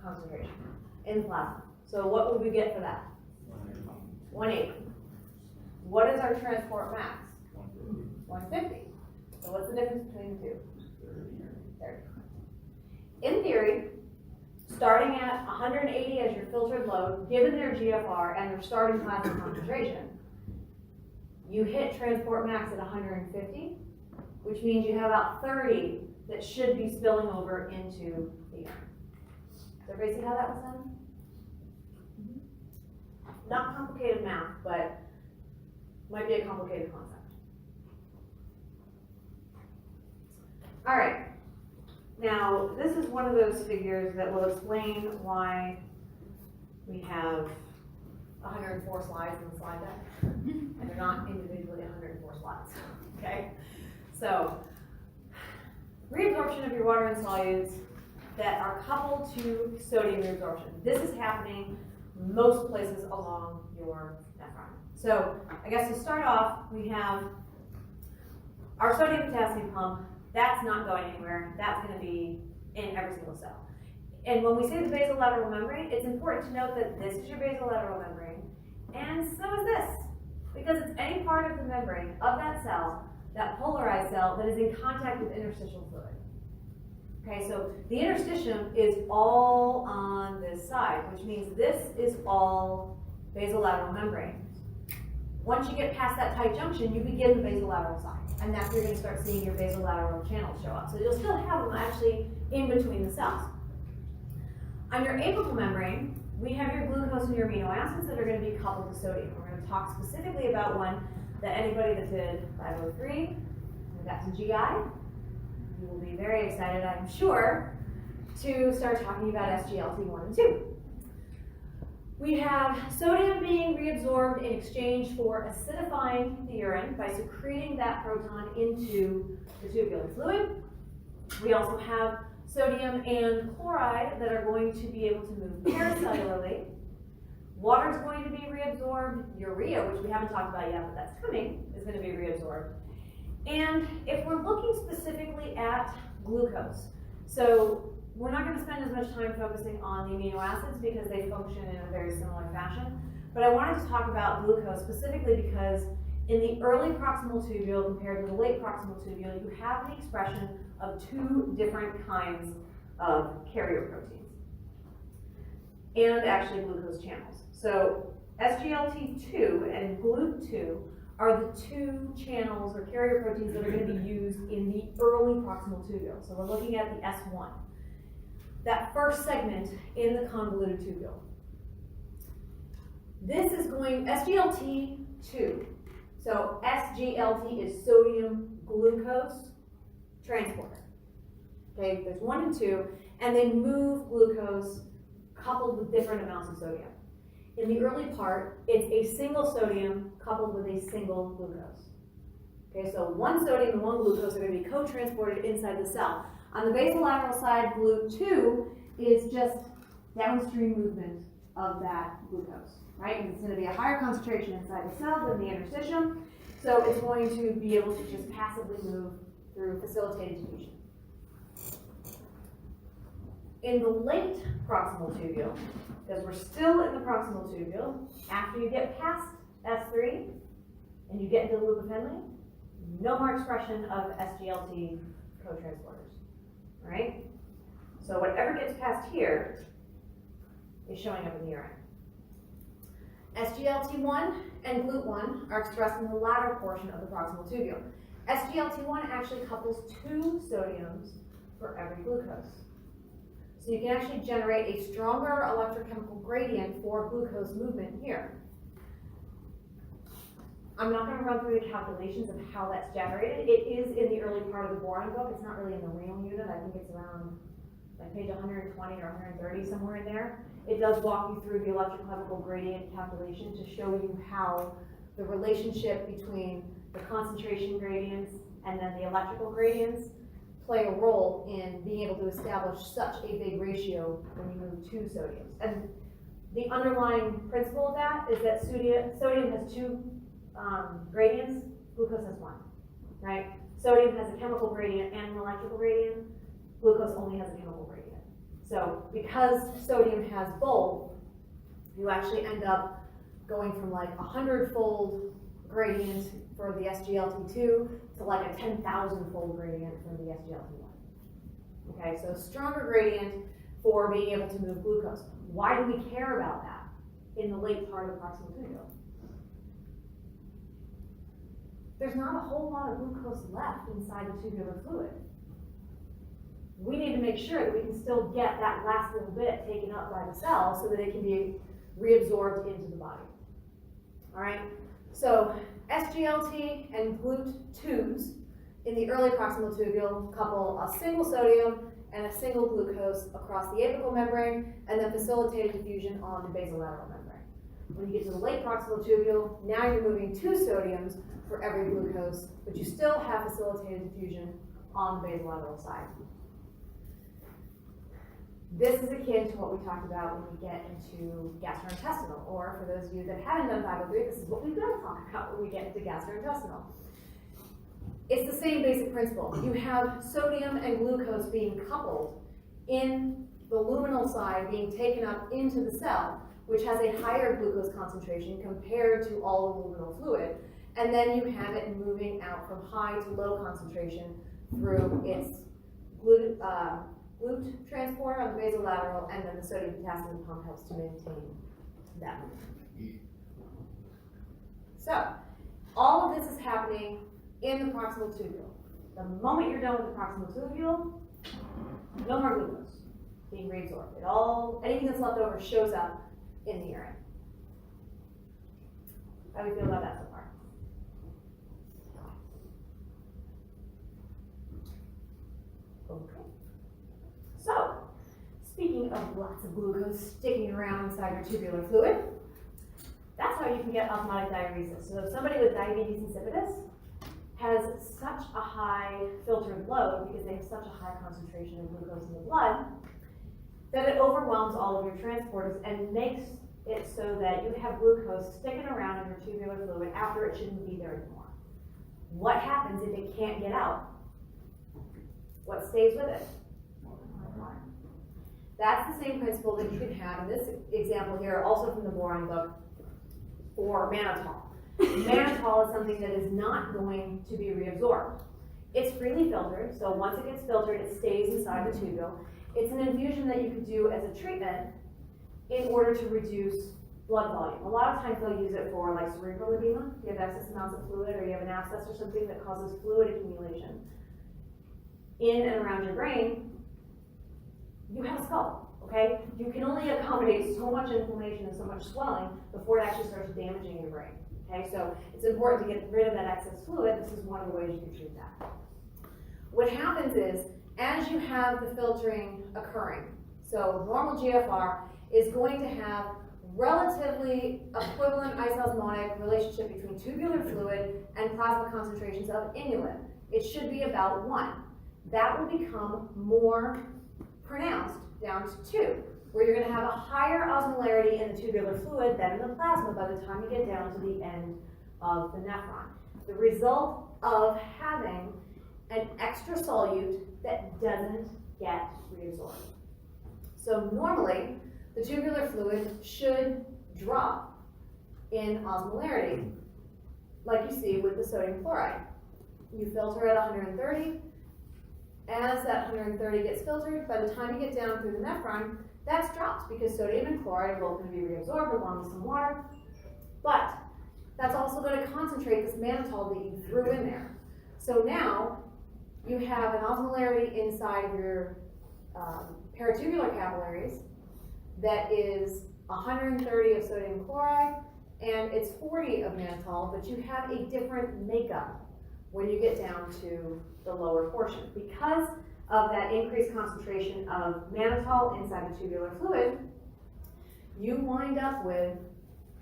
S1: concentration in plasma. So what would we get for that? 180. What is our transport max? 150. So what's the difference between the two? 30. In theory, starting at 180 as your filtered load, given their GFR and their starting plasma concentration, you hit transport max at 150, which means you have about 30 that should be spilling over into the urine. Does everybody see how that was done? Not complicated math, but might be a complicated concept. All right. Now, this is one of those figures that will explain why we have 104 slides in the slide deck, and they're not individually 104 slides, okay? So, reabsorption of your water and solutes that are coupled to sodium reabsorption. This is happening most places along your nephron. So, I guess to start off, we have our sodium potassium pump. That's not going anywhere. That's going to be in every single cell. And when we say the basolateral membrane, it's important to note that this is your basolateral membrane, and so is this, because it's any part of the membrane of that cell, that polarized cell, that is in contact with interstitial fluid. Okay, so the interstitium is all on this side, which means this is all basolateral membrane. Once you get past that tight junction, you begin the basolateral side, and that's where you're going to start seeing your basolateral channels show up. So you'll still have them actually in between the cells. On your apical membrane, we have your glucose and your amino acids that are going to be coupled to sodium. We're going to talk specifically about one that anybody that did 503 and got to GI, you will be very excited, I'm sure, to start talking about SGLT1 and 2. We have sodium being reabsorbed in exchange for acidifying the urine by secreting that proton into the tubular fluid. We also have sodium and chloride that are going to be able to move paracellularly. Water is going to be reabsorbed. Urea, which we haven't talked about yet, but that's coming, is going to be reabsorbed. And if we're looking specifically at glucose, so we're not going to spend as much time focusing on the amino acids because they function in a very similar fashion, but I wanted to talk about glucose specifically because in the early proximal tubule compared to the late proximal tubule, you have the expression of two different kinds of carrier proteins and actually glucose channels. So SGLT2 and GLUT2 are the two channels or carrier proteins that are going to be used in the early proximal tubule. So we're looking at the S1, that first segment in the convoluted tubule. This is going, SGLT2, so SGLT is sodium glucose transporter. Okay, there's 1 and 2, and they move glucose coupled with different amounts of sodium. In the early part, it's a single sodium coupled with a single glucose. Okay, so 1 sodium and 1 glucose are going to be co-transported inside the cell. On the basolateral side, GLUT2 is just downstream movement of that glucose, right? And it's going to be a higher concentration inside the cell than the interstitium, so it's going to be able to just passively move through facilitated diffusion. In the late proximal tubule, because we're still in the proximal tubule, after you get past S3 and you get into the loop of Henle, no more expression of SGLT co-transporters, all right? So whatever gets past here is showing up in the urine. SGLT1 and GLUT1 are expressed in the latter portion of the proximal tubule. SGLT1 actually couples 2 sodiums for every glucose. So you can actually generate a stronger electrochemical gradient for glucose movement here. I'm not going to run through the calculations of how that's generated. It is in the early part of the boron book. It's not really in the renal unit. I think it's around like page 120 or 130, somewhere in there. It does walk you through the electrochemical gradient calculation to show you how the relationship between the concentration gradients and then the electrical gradients play a role in being able to establish such a big ratio when you move 2 sodiums. And the underlying principle of that is that sodium has 2 gradients, glucose has 1, right? Sodium has a chemical gradient and an electrical gradient, glucose only has a chemical gradient. So because sodium has both, you actually end up going from like 100-fold gradient for the SGLT2 to like a 10,000-fold gradient for the SGLT1. Okay, so stronger gradient for being able to move glucose. Why do we care about that in the late part of the proximal tubule? There's not a whole lot of glucose left inside the tubular fluid. We need to make sure that we can still get that last little bit taken up by the cell so that it can be reabsorbed into the body. All right, so SGLT and GLUT2s in the early proximal tubule couple a single sodium and a single glucose across the apical membrane and then facilitated diffusion on the basolateral membrane. When you get to the late proximal tubule, now you're moving 2 sodiums for every glucose, but you still have facilitated diffusion on the basolateral side. This is akin to what we talked about when we get into gastrointestinal, or for those of you that haven't done 503, this is what we've got to talk about when we get into gastrointestinal. It's the same basic principle. You have sodium and glucose being coupled in the luminal side being taken up into the cell, which has a higher glucose concentration compared to all the luminal fluid, and then you have it moving out from high to low concentration through its GLUT transporter on the basolateral, and then the sodium potassium pump helps to maintain that movement. So, all of this is happening in the proximal tubule. The moment you're done with the proximal tubule, no more glucose being reabsorbed. Anything that's left over shows up in the urine. How do you feel about that so far? Okay. So, speaking of lots of glucose sticking around inside your tubular fluid, that's how you can get osmotic diuresis. So if somebody with diabetes insipidus has such a high filtered load because they have such a high concentration of glucose in the blood that it overwhelms all of your transporters and makes it so that you have glucose sticking around in your tubular fluid after it shouldn't be there anymore. What happens if it can't get out? What stays with it? Water. That's the same principle that you can have in this example here, also from the boron book, for mannitol. Mannitol is something that is not going to be reabsorbed. It's freely filtered, so once it gets filtered, it stays inside the tubule. It's an infusion that you could do as a treatment in order to reduce blood volume. A lot of times they'll use it for like cerebral edema. If you have excess amounts of fluid, or you have an abscess or something that causes fluid accumulation in and around your brain, you have a skull, okay? You can only accommodate so much inflammation and so much swelling before it actually starts damaging your brain, okay? So it's important to get rid of that excess fluid. This is one of the ways you can treat that. What happens is, as you have the filtering occurring, so normal GFR is going to have relatively equivalent isosmotic relationship between tubular fluid and plasma concentrations of inulin. It should be about 1. That will become more pronounced down to 2, where you're going to have a higher osmolarity in the tubular fluid than in the plasma by the time you get down to the end of the nephron. The result of having an extra solute that doesn't get reabsorbed. So normally, the tubular fluid should drop in osmolarity, like you see with the sodium chloride. You filter at 130. As that 130 gets filtered, by the time you get down through the nephron, that's dropped because sodium and chloride are both going to be reabsorbed along with some water. But that's also going to concentrate this mannitol that you threw in there. So now you have an osmolarity inside of your peritubular capillaries that is 130 of sodium chloride and it's 40 of mannitol, but you have a different makeup when you get down to the lower portion. Because of that increased concentration of mannitol inside the tubular fluid, you wind up with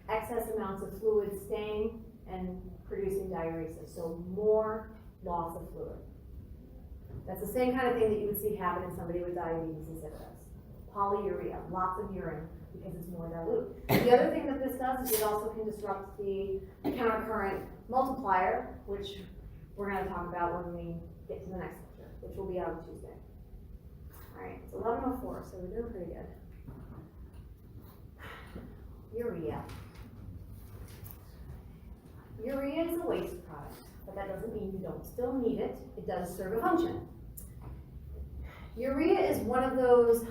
S1: excess amounts of fluid staying and producing diuresis, so more loss of fluid. That's the same kind of thing that you would see happen in somebody with diabetes insipidus. Polyuria, lots of urine, because it's more dilute. The other thing that this does is it also can disrupt the countercurrent multiplier, which we're going to talk about when we get to the next lecture, which will be out on Tuesday. All right, it's 11:04, so we're doing pretty good. Urea. urea is a waste product, but that doesn't mean you don't still need it. It does serve a function. Urea is one of those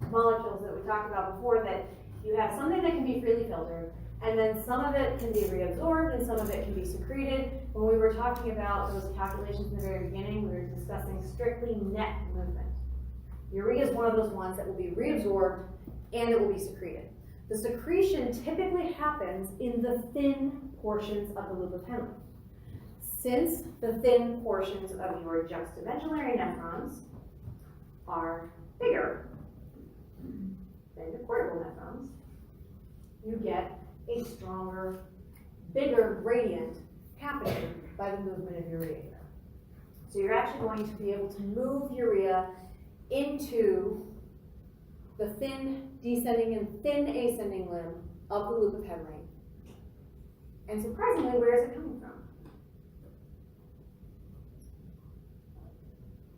S1: molecules that we talked about before, that you have something that can be freely filtered, and then some of it can be reabsorbed and some of it can be secreted. When we were talking about those calculations in the very beginning, we were discussing strictly net movement. Urea is one of those ones that will be reabsorbed and it will be secreted. The secretion typically happens in the thin portions of the loop of Henle. Since the thin portions of your juxtamedullary nephrons are bigger than the cortical nephrons, you get a stronger, bigger gradient happening by the movement of urea. So you're actually going to be able to move urea into the thin descending and thin ascending limb of the loop of Henle. And surprisingly, where is it coming from?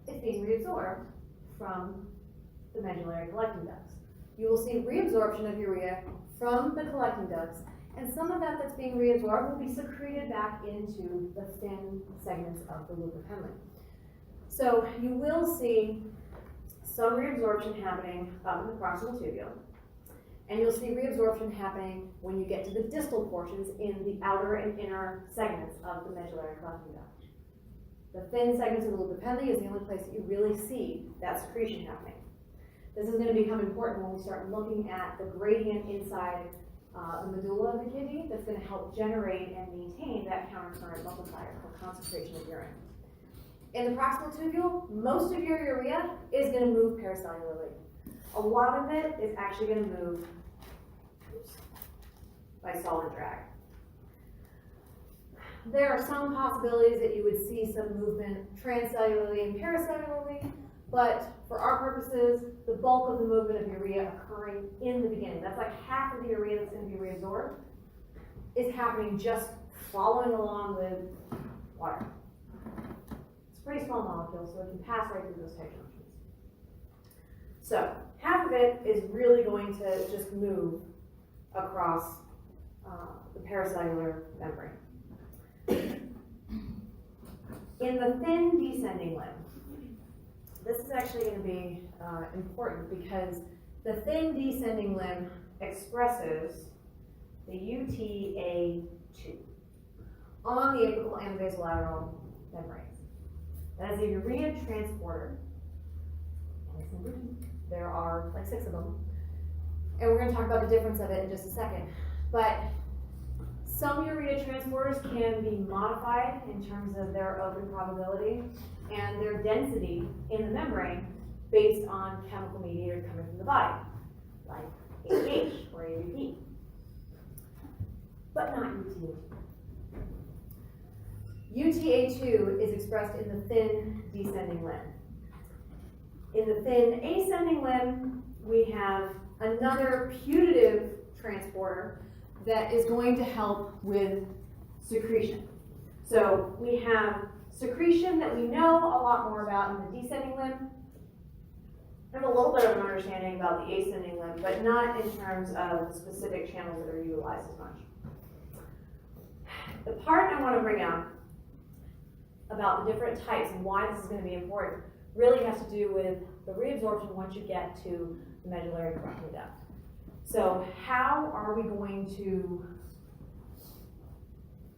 S1: It's being reabsorbed from the medullary collecting ducts. You will see reabsorption of urea from the collecting ducts, and some of that that's being reabsorbed will be secreted back into the thin segments of the loop of Henle. So you will see some reabsorption happening up in the proximal tubule, and you'll see reabsorption happening when you get to the distal portions in the outer and inner segments of the medullary collecting duct. The thin segments of the loop of Henle is the only place that you really see that secretion happening. This is going to become important when we start looking at the gradient inside the medulla of the kidney that's going to help generate and maintain that countercurrent multiplier for concentration of urine. In the proximal tubule, most of your urea is going to move paracellularly. A lot of it is actually going to move by solid drag. There are some possibilities that you would see some movement transcellularly and paracellularly, but for our purposes, the bulk of the movement of urea occurring in the beginning, that's like half of the urea that's going to be reabsorbed, is happening just following along with water. It's a pretty small molecule, so it can pass right through those tight junctions. So half of it is really going to just move across the paracellular membrane. In the thin descending limb, this is actually going to be important because the thin descending limb expresses the UTA2 on the apical and basolateral membranes. That is a urea transporter. There are like 6 of them. And we're going to talk about the difference of it in just a second. But some urea transporters can be modified in terms of their open probability and their density in the membrane based on chemical mediator coming from the body, like ADH or ABP, but not UTA2. UTA2 is expressed in the thin descending limb. In the thin ascending limb, we have another putative transporter that is going to help with secretion. So we have secretion that we know a lot more about in the descending limb. I have a little bit of an understanding about the ascending limb, but not in terms of the specific channels that are utilized as much. The part I want to bring out about the different types and why this is going to be important really has to do with the reabsorption once you get to the medullary collecting duct. So how are we going to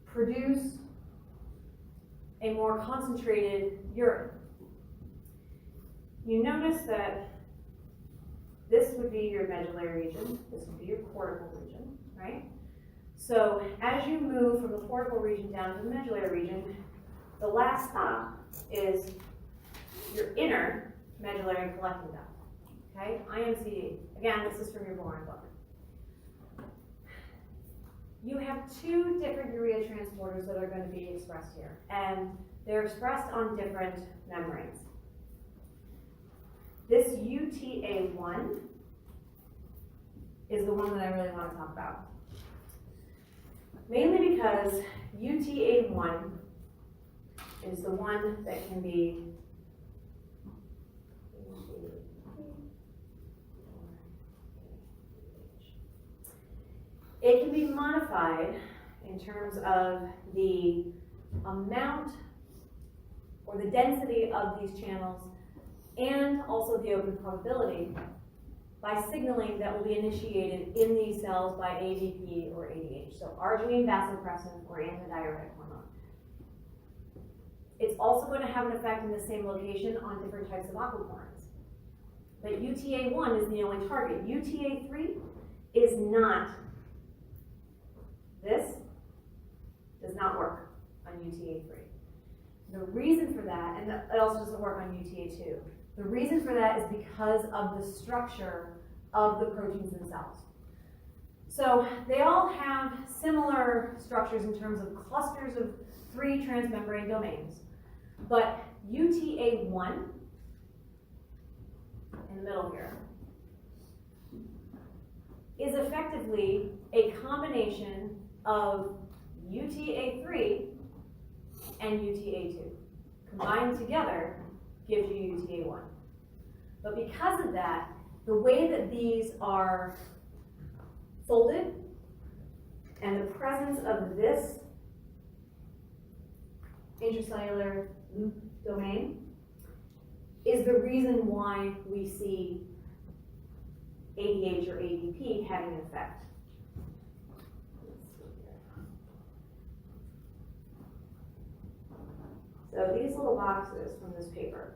S1: produce a more concentrated urine? You notice that this would be your medullary region, this would be your cortical region, right? So as you move from the cortical region down to the medullary region, the last stop is your inner medullary collecting duct. Okay, IMCD. Again, this is from your Boren book. You have 2 different urea transporters that are going to be expressed here, and they're expressed on different membranes. This UTA1 is the one that I really want to talk about. Mainly because UTA1 is the one that can be it can be modified in terms of the amount or the density of these channels and also the open probability by signaling that will be initiated in these cells by ADP or ADH, so arginine, vasopressin, or antidiuretic hormone. It's also going to have an effect in the same location on different types of aquaporins. But UTA1 is the only target. UTA3 is not. This does not work on UTA3. The reason for that, and it also doesn't work on UTA2, the reason for that is because of the structure of the proteins themselves. So they all have similar structures in terms of clusters of 3 transmembrane domains. But UTA1, in the middle here, is effectively a combination of UTA3 and UTA2. Combined together gives you UTA1. But because of that, the way that these are folded and the presence of this intracellular loop domain is the reason why we see ADH or ADP having an effect. So these little boxes from this paper,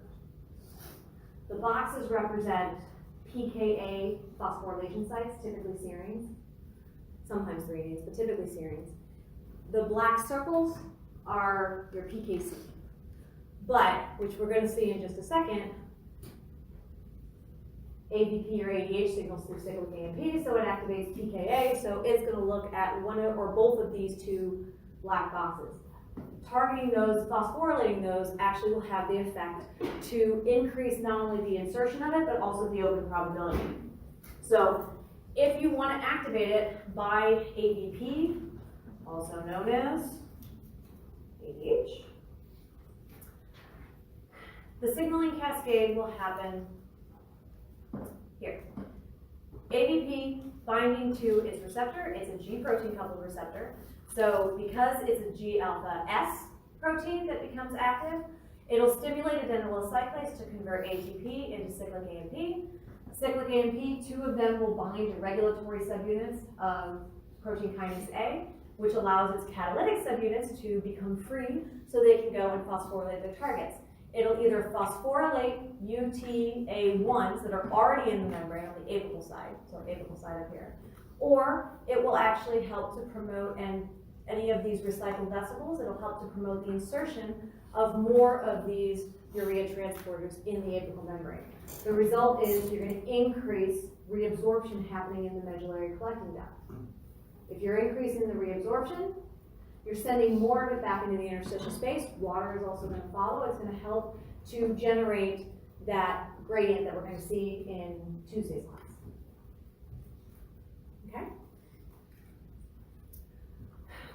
S1: the boxes represent pKa phosphorylation sites, typically serines, sometimes threonines, but typically serines. The black circles are your pKc, but, which we're going to see in just a second, ADP or ADH signals through cyclic AMP, so it activates pKa, so it's going to look at one or both of these 2 black boxes. Targeting those, phosphorylating those, actually will have the effect to increase not only the insertion of it, but also the open probability. So if you want to activate it by ADP, also known as ADH, the signaling cascade will happen here. ADP binding to its receptor, it's a G protein coupled receptor. So because it's a G-alpha S protein that becomes active, it'll stimulate adenylyl cyclase to convert ATP into cyclic AMP. Cyclic AMP, 2 of them will bind to regulatory subunits of protein kinase A, which allows its catalytic subunits to become free so they can go and phosphorylate their targets. It'll either phosphorylate UTA1s that are already in the membrane on the apical side, so apical side up here, or it will actually help to promote, and any of these recycled vesicles, it'll help to promote the insertion of more of these urea transporters in the apical membrane. The result is you're going to increase reabsorption happening in the medullary collecting duct. If you're increasing the reabsorption, you're sending more of it back into the interstitial space. Water is also going to follow. It's going to help to generate that gradient that we're going to see in Tuesday's class. Okay?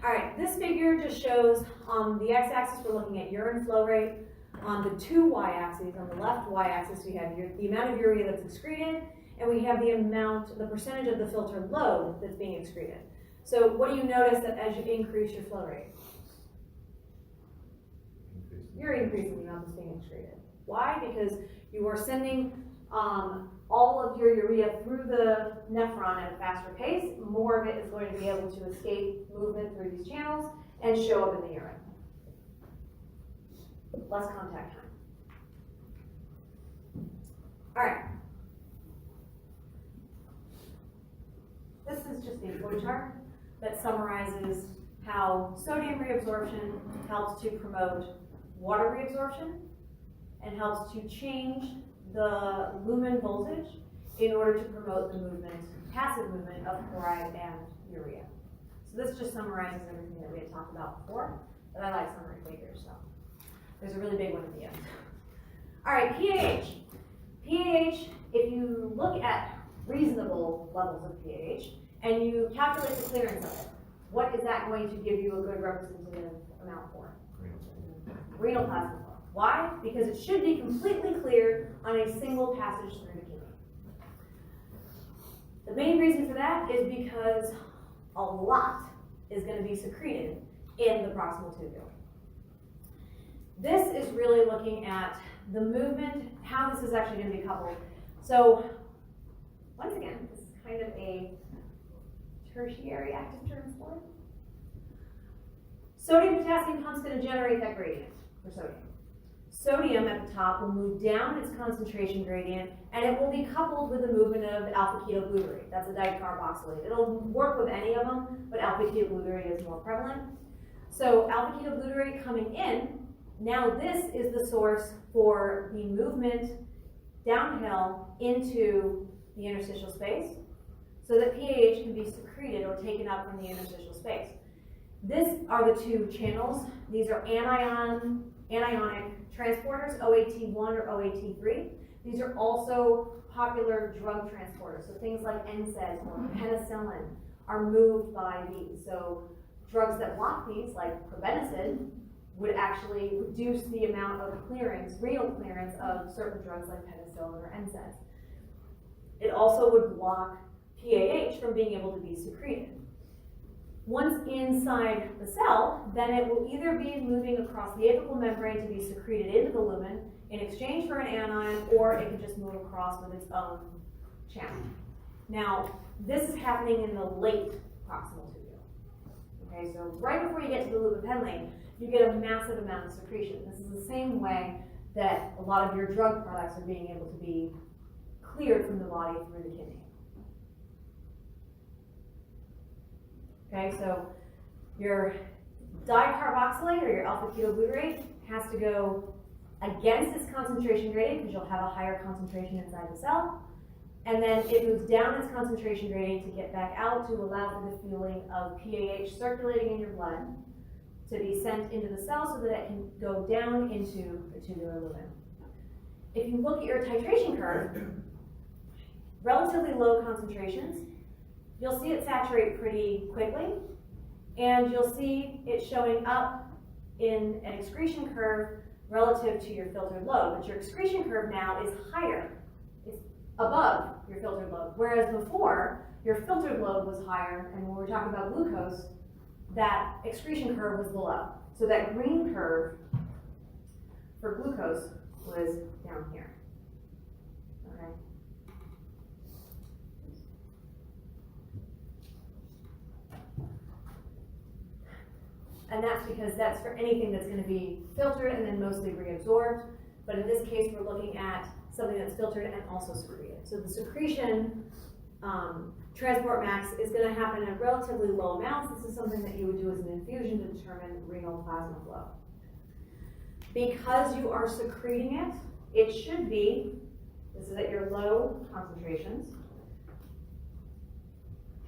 S1: All right, this figure just shows on the x-axis we're looking at urine flow rate. On the 2 y-axes, on the left y-axis, we have the amount of urea that's excreted, and we have the percentage of the filter load that's being excreted. So what do you notice that as you increase your flow rate? You're increasing the amount that's being excreted. Why? Because you are sending all of your urea through the nephron at a faster pace. More of it is going to be able to escape movement through these channels and show up in the urine. Less contact time. All right. This is just a flow chart that summarizes how sodium reabsorption helps to promote water reabsorption and helps to change the lumen voltage in order to promote the movement, passive movement of chloride and urea. So this just summarizes everything that we had talked about before, but I like summary figures, so there's a really big one at the end. All right, PAH. PAH, if you look at reasonable levels of PAH and you calculate the clearance of it, what is that going to give you a good representative amount for? Renal plasma flow. Why? Because it should be completely clear on a single passage through the kidney. The main reason for that is because a lot is gonna be secreted in the proximal tubule. This is really looking at the movement, how this is actually gonna be coupled. So, once again, this is kind of a tertiary active transport. Sodium potassium pump's gonna generate that gradient for sodium. Sodium at the top will move down its concentration gradient, and it will be coupled with the movement of alpha-ketoglutarate. That's a dicarboxylate. It'll work with any of them, but alpha-ketoglutarate is more prevalent. So alpha-ketoglutarate coming in, now this is the source for the movement downhill into the interstitial space, so that PAH can be secreted or taken up from the interstitial space. These are the two channels. These are anionic transporters, OAT1 or OAT3. These are also popular drug transporters. So things like NSAIDs or penicillin are moved by these. So drugs that block these, like probenecid, would actually reduce the amount of clearance, renal clearance of certain drugs like penicillin or NSAIDs. It also would block PAH from being able to be secreted. Once inside the cell, then it will either be moving across the apical membrane to be secreted into the lumen in exchange for an anion, or it can just move across with its own channel. Now, this is happening in the late proximal tubule. Okay, so right before you get to the loop of Henle, you get a massive amount of secretion. This is the same way that a lot of your drug products are being able to be cleared from the body through the kidney. Okay, so your dicarboxylate or your alpha-ketoglutarate has to go against its concentration gradient because you'll have a higher concentration inside the cell. And then it moves down its concentration gradient to get back out to allow for the fueling of PAH circulating in your blood to be sent into the cell so that it can go down into the tubular lumen. If you look at your titration curve, relatively low concentrations, you'll see it saturate pretty quickly, and you'll see it showing up in an excretion curve relative to your filtered load. But your excretion curve now is higher. It's above your filtered load. Whereas before, your filtered load was higher, and when we're talking about glucose, that excretion curve was below. So that green curve for glucose was down here. Okay. And that's because that's for anything that's going to be filtered and then mostly reabsorbed. But in this case, we're looking at something that's filtered and also secreted. So the secretion transport max is going to happen at relatively low amounts. This is something that you would do as an infusion to determine renal plasma flow. Because you are secreting it, it should be, this is at your low concentrations,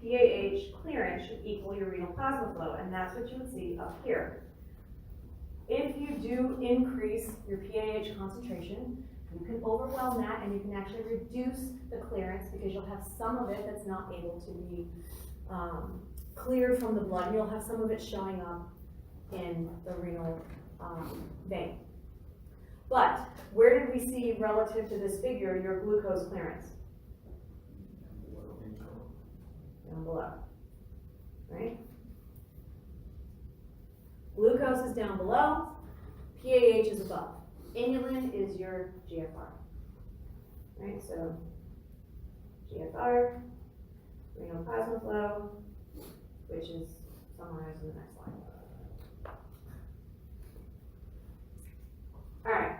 S1: PAH clearance should equal your renal plasma flow, and that's what you would see up here. If you do increase your PAH concentration, you can overwhelm that and you can actually reduce the clearance because you'll have some of it that's not able to be cleared from the blood. You'll have some of it showing up in the renal vein. But where did we see relative to this figure your glucose clearance? Down below, right? Glucose is down below, PAH is above. Inulin is your GFR, right? So GFR, renal plasma flow, which is summarized in the next slide. All right.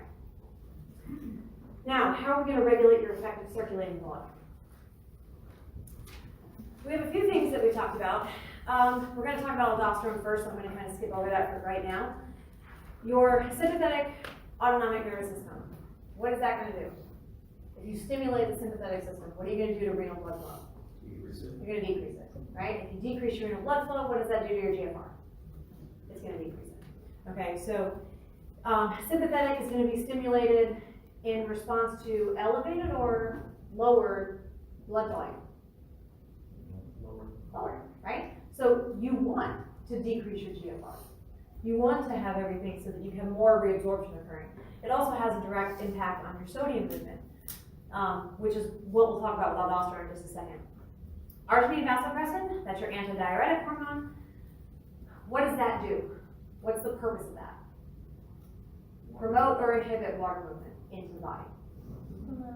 S1: Now, how are we going to regulate your effective circulating blood? We have a few things that we talked about. We're going to talk about aldosterone first, so I'm going to kind of skip over that for right now. Your sympathetic autonomic nervous system, what is that going to do? If you stimulate the sympathetic system, what are you going to do to renal blood flow? You're going to decrease it, right? If you decrease your renal blood flow, what does that do to your GFR? It's going to decrease it. Okay, so sympathetic is going to be stimulated in response to elevated or lowered blood volume. Lower, right? So you want to decrease your GFR. You want to have everything so that you have more reabsorption occurring. It also has a direct impact on your sodium movement, which is what we'll talk about with aldosterone in just a second. Arginine vasopressin, that's your antidiuretic hormone. What does that do? What's the purpose of that? Promote or inhibit water movement into the body.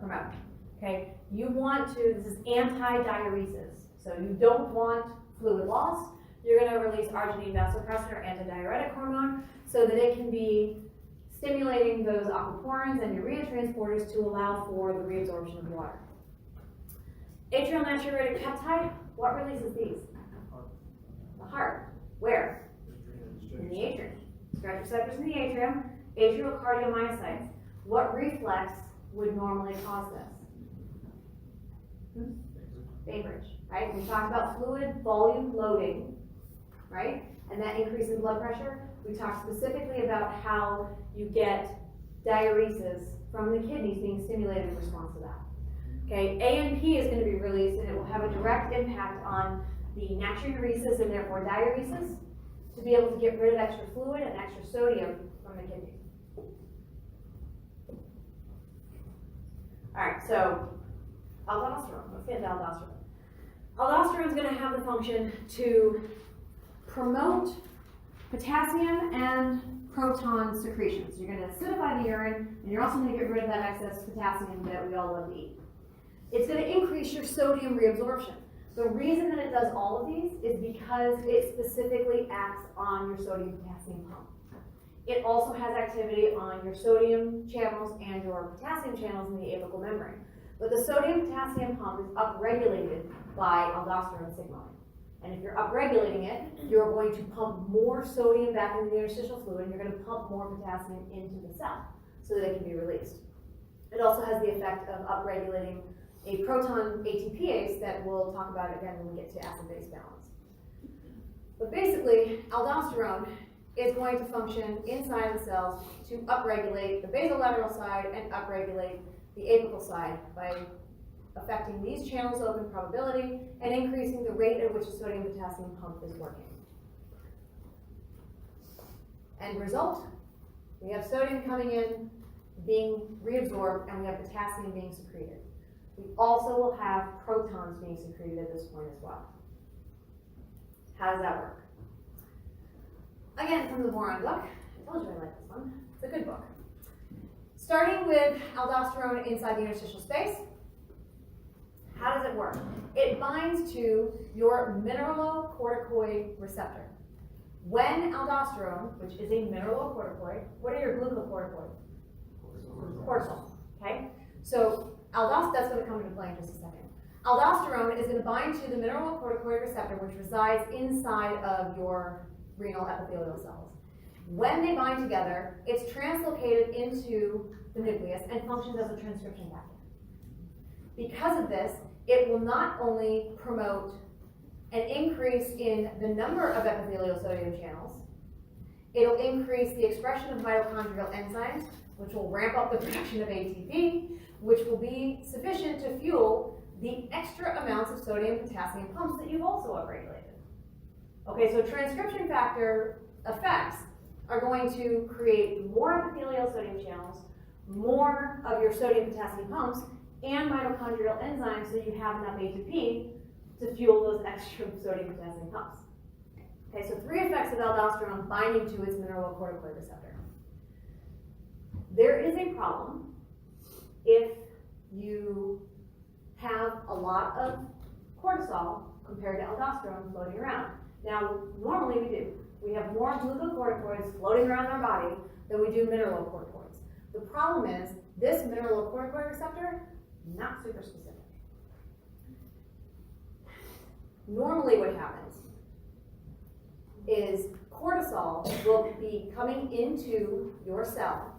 S1: Promote. Okay, you want to, this is anti-diuresis. So you don't want fluid loss. You're going to release arginine vasopressor, antidiuretic hormone, so that it can be stimulating those aquaporins and urea transporters to allow for the reabsorption of water. Atrial natriuretic peptide, what releases these? The heart. Where? In the atrium. Stretch receptors in the atrium, atrial cardiomyocytes. What reflex would normally cause this? Bainbridge, right? We talked about fluid volume loading, right? And that increase in blood pressure. We talked specifically about how you get diuresis from the kidneys being stimulated in response to that. Okay, ANP is going to be released and it will have a direct impact on the natriuresis and therefore diuresis to be able to get rid of extra fluid and extra sodium from the kidneys. Alright, so aldosterone. Let's get into aldosterone. Aldosterone is going to have the function to promote potassium and proton secretions. You're going to acidify the urine, and you're also going to get rid of that excess potassium that we all love to eat. It's going to increase your sodium reabsorption. The reason that it does all of these is because it specifically acts on your sodium-potassium pump. It also has activity on your sodium channels and your potassium channels in the apical membrane. But the sodium-potassium pump is upregulated by aldosterone signaling. And if you're upregulating it, you're going to pump more sodium back into the interstitial fluid, and you're going to pump more potassium into the cell so that it can be released. It also has the effect of upregulating a proton ATPase that we'll talk about again when we get to acid-base balance. But basically, aldosterone is going to function inside the cells to upregulate the basolateral side and upregulate the apical side by affecting these channels open probability and increasing the rate at which the sodium-potassium pump is working. End result, we have sodium coming in, being reabsorbed, and we have potassium being secreted. We also will have protons being secreted at this point as well. How does that work? Again, from the Boron book. I told you I like this one. It's a good book. Starting with aldosterone inside the interstitial space. How does it work? It binds to your mineralocorticoid receptor. When aldosterone, which is a mineralocorticoid, what are your glucocorticoids? Cortisol. Okay? So that's going to come into play in just a second. Aldosterone is going to bind to the mineralocorticoid receptor, which resides inside of your renal epithelial cells. When they bind together, it's translocated into the nucleus and functions as a transcription factor. Because of this, it will not only promote an increase in the number of epithelial sodium channels, it'll increase the expression of mitochondrial enzymes, which will ramp up the production of ATP, which will be sufficient to fuel the extra amounts of sodium and potassium pumps that you've also upregulated. Okay, so transcription factor effects are going to create more epithelial sodium channels, more of your sodium potassium pumps, and mitochondrial enzymes so you have enough ATP to fuel those extra sodium potassium pumps. Okay, so 3 effects of aldosterone binding to its mineralocorticoid receptor. There is a problem if you have a lot of cortisol compared to aldosterone floating around. Now, normally we do. We have more glucocorticoids floating around our body than we do mineralocorticoids. The problem is this mineralocorticoid receptor, not super specific. Normally what happens is cortisol will be coming into your cell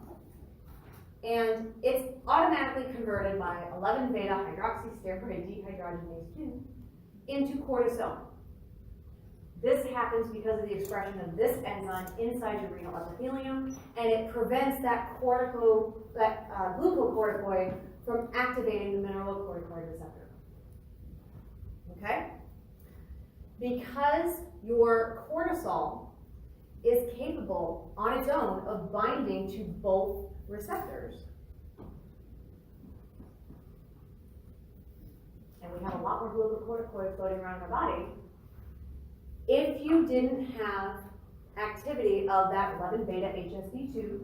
S1: and it's automatically converted by 11-beta hydroxysteroid dehydrogenase 2 into cortisone. This happens because of the expression of this enzyme inside your renal epithelium, and it prevents that glucocorticoid from activating the mineralocorticoid receptor. Okay? Because your cortisol is capable on its own of binding to both receptors, and we have a lot more glucocorticoids floating around in our body, if you didn't have activity of that 11 beta HSD2,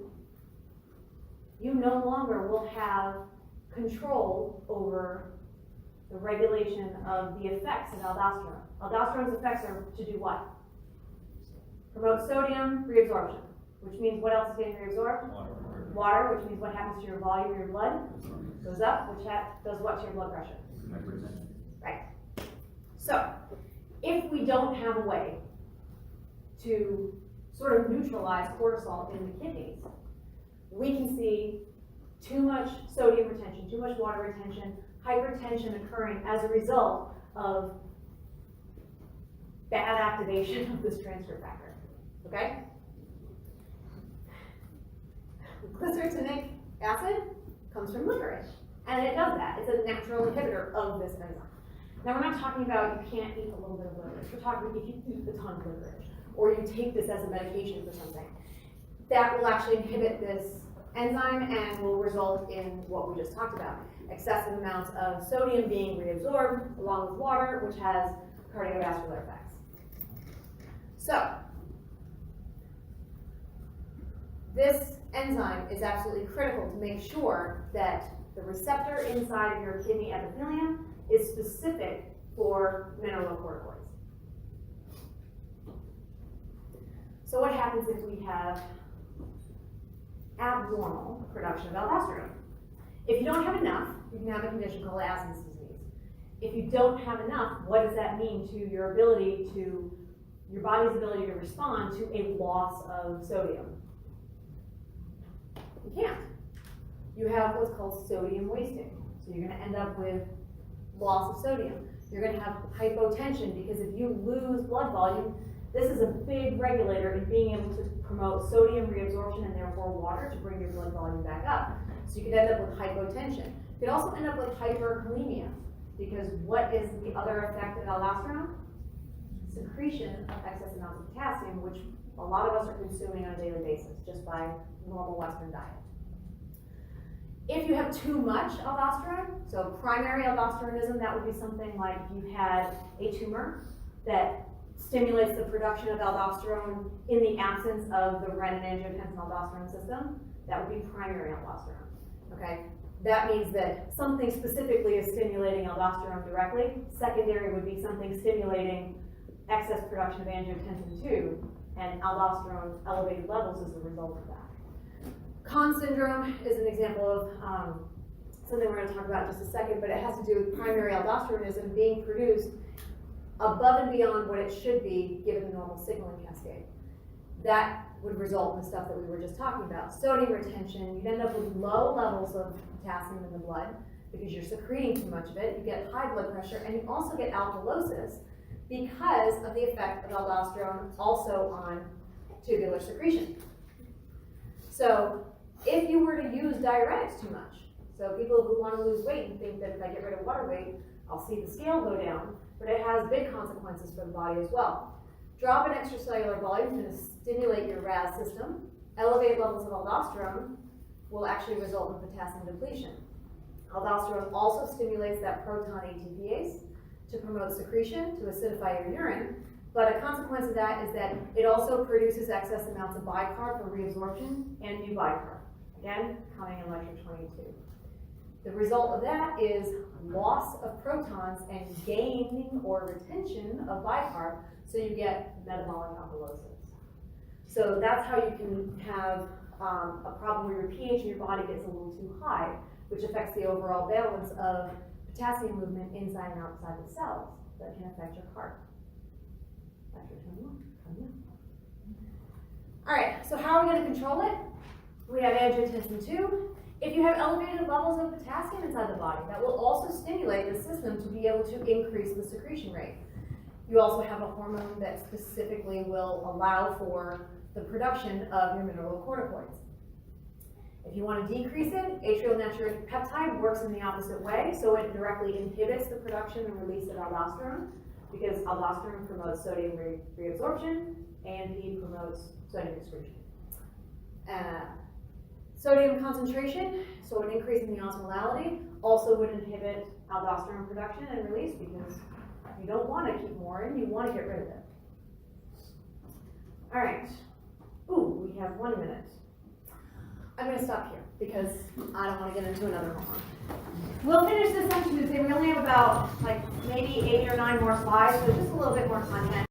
S1: you no longer will have control over the regulation of the effects of aldosterone. Aldosterone's effects are to do what? Promote sodium reabsorption, which means what else is getting reabsorbed? Water, which means what happens to your volume of your blood? Goes up, which does what to your blood pressure? Right. So, if we don't have a way to sort of neutralize cortisol in the kidneys, we can see too much sodium retention, too much water retention, hypertension occurring as a result of bad activation of this transfer factor, okay? Glycyrrhetinic acid comes from licorice, and it does that. It's a natural inhibitor of this enzyme. Now, we're not talking about you can't eat a little bit of licorice. We're talking if you eat a ton of licorice, or you take this as a medication for something, that will actually inhibit this enzyme and will result in what we just talked about. Excessive amounts of sodium being reabsorbed along with water, which has cardiovascular effects. So, this enzyme is absolutely critical to make sure that the receptor inside of your kidney epithelium is specific for mineralocorticoids. So what happens if we have abnormal production of aldosterone? If you don't have enough, you can have a condition called Addison's disease. If you don't have enough, what does that mean to your ability to, your body's ability to respond to a loss of sodium? You can't. You have what's called sodium wasting. So you're going to end up with loss of sodium. You're going to have hypotension because if you lose blood volume, this is a big regulator in being able to promote sodium reabsorption and therefore water to bring your blood volume back up. So you could end up with hypotension. You could also end up with hyperkalemia because what is the other effect of aldosterone? Secretion of excess amounts of potassium, which a lot of us are consuming on a daily basis just by normal Western diet. If you have too much aldosterone, so primary aldosteronism, that would be something like you had a tumor that stimulates the production of aldosterone in the absence of the renin-angiotensin-aldosterone system. That would be primary aldosterone, okay? That means that something specifically is stimulating aldosterone directly. Secondary would be something stimulating excess production of angiotensin II, and aldosterone elevated levels as a result of that. Conn syndrome is an example of something we're going to talk about in just a second, but it has to do with primary aldosteronism being produced above and beyond what it should be given the normal signaling cascade. That would result in the stuff that we were just talking about. Sodium retention, you'd end up with low levels of potassium in the blood because you're secreting too much of it. You get high blood pressure, and you also get alkalosis because of the effect of aldosterone also on tubular secretion. So if you were to use diuretics too much, so people who want to lose weight and think that if I get rid of water weight, I'll see the scale go down, but it has big consequences for the body as well. Drop in extracellular volume is going to stimulate your RAS system. Elevated levels of aldosterone will actually result in potassium depletion. Aldosterone also stimulates that proton ATPase to promote secretion, to acidify your urine, but a consequence of that is that it also produces excess amounts of bicarb for reabsorption and new bicarb. Again, coming in lecture 22. The result of that is loss of protons and gaining or retention of bicarb, so you get metabolic alkalosis. So that's how you can have a problem where your pH in your body gets a little too high, which affects the overall balance of potassium movement inside and outside the cells that can affect your heart. Lecture 21, coming up. All right, so how are we going to control it? We have angiotensin II. If you have elevated levels of potassium inside the body, that will also stimulate the system to be able to increase the secretion rate. You also have a hormone that specifically will allow for the production of your mineralocorticoids. If you want to decrease it, atrial natriuretic peptide works in the opposite way, so it directly inhibits the production and release of aldosterone, because aldosterone promotes sodium reabsorption, ANP promotes sodium excretion. Sodium concentration, so an increase in the osmolality, also would inhibit aldosterone production and release because you don't want to keep more in, you want to get rid of it. All right. Ooh, we have 1 minute. I'm gonna stop here because I don't wanna get into another one. We'll finish this section today. We only have about like maybe 8 or 9 more slides, so just a little bit more content.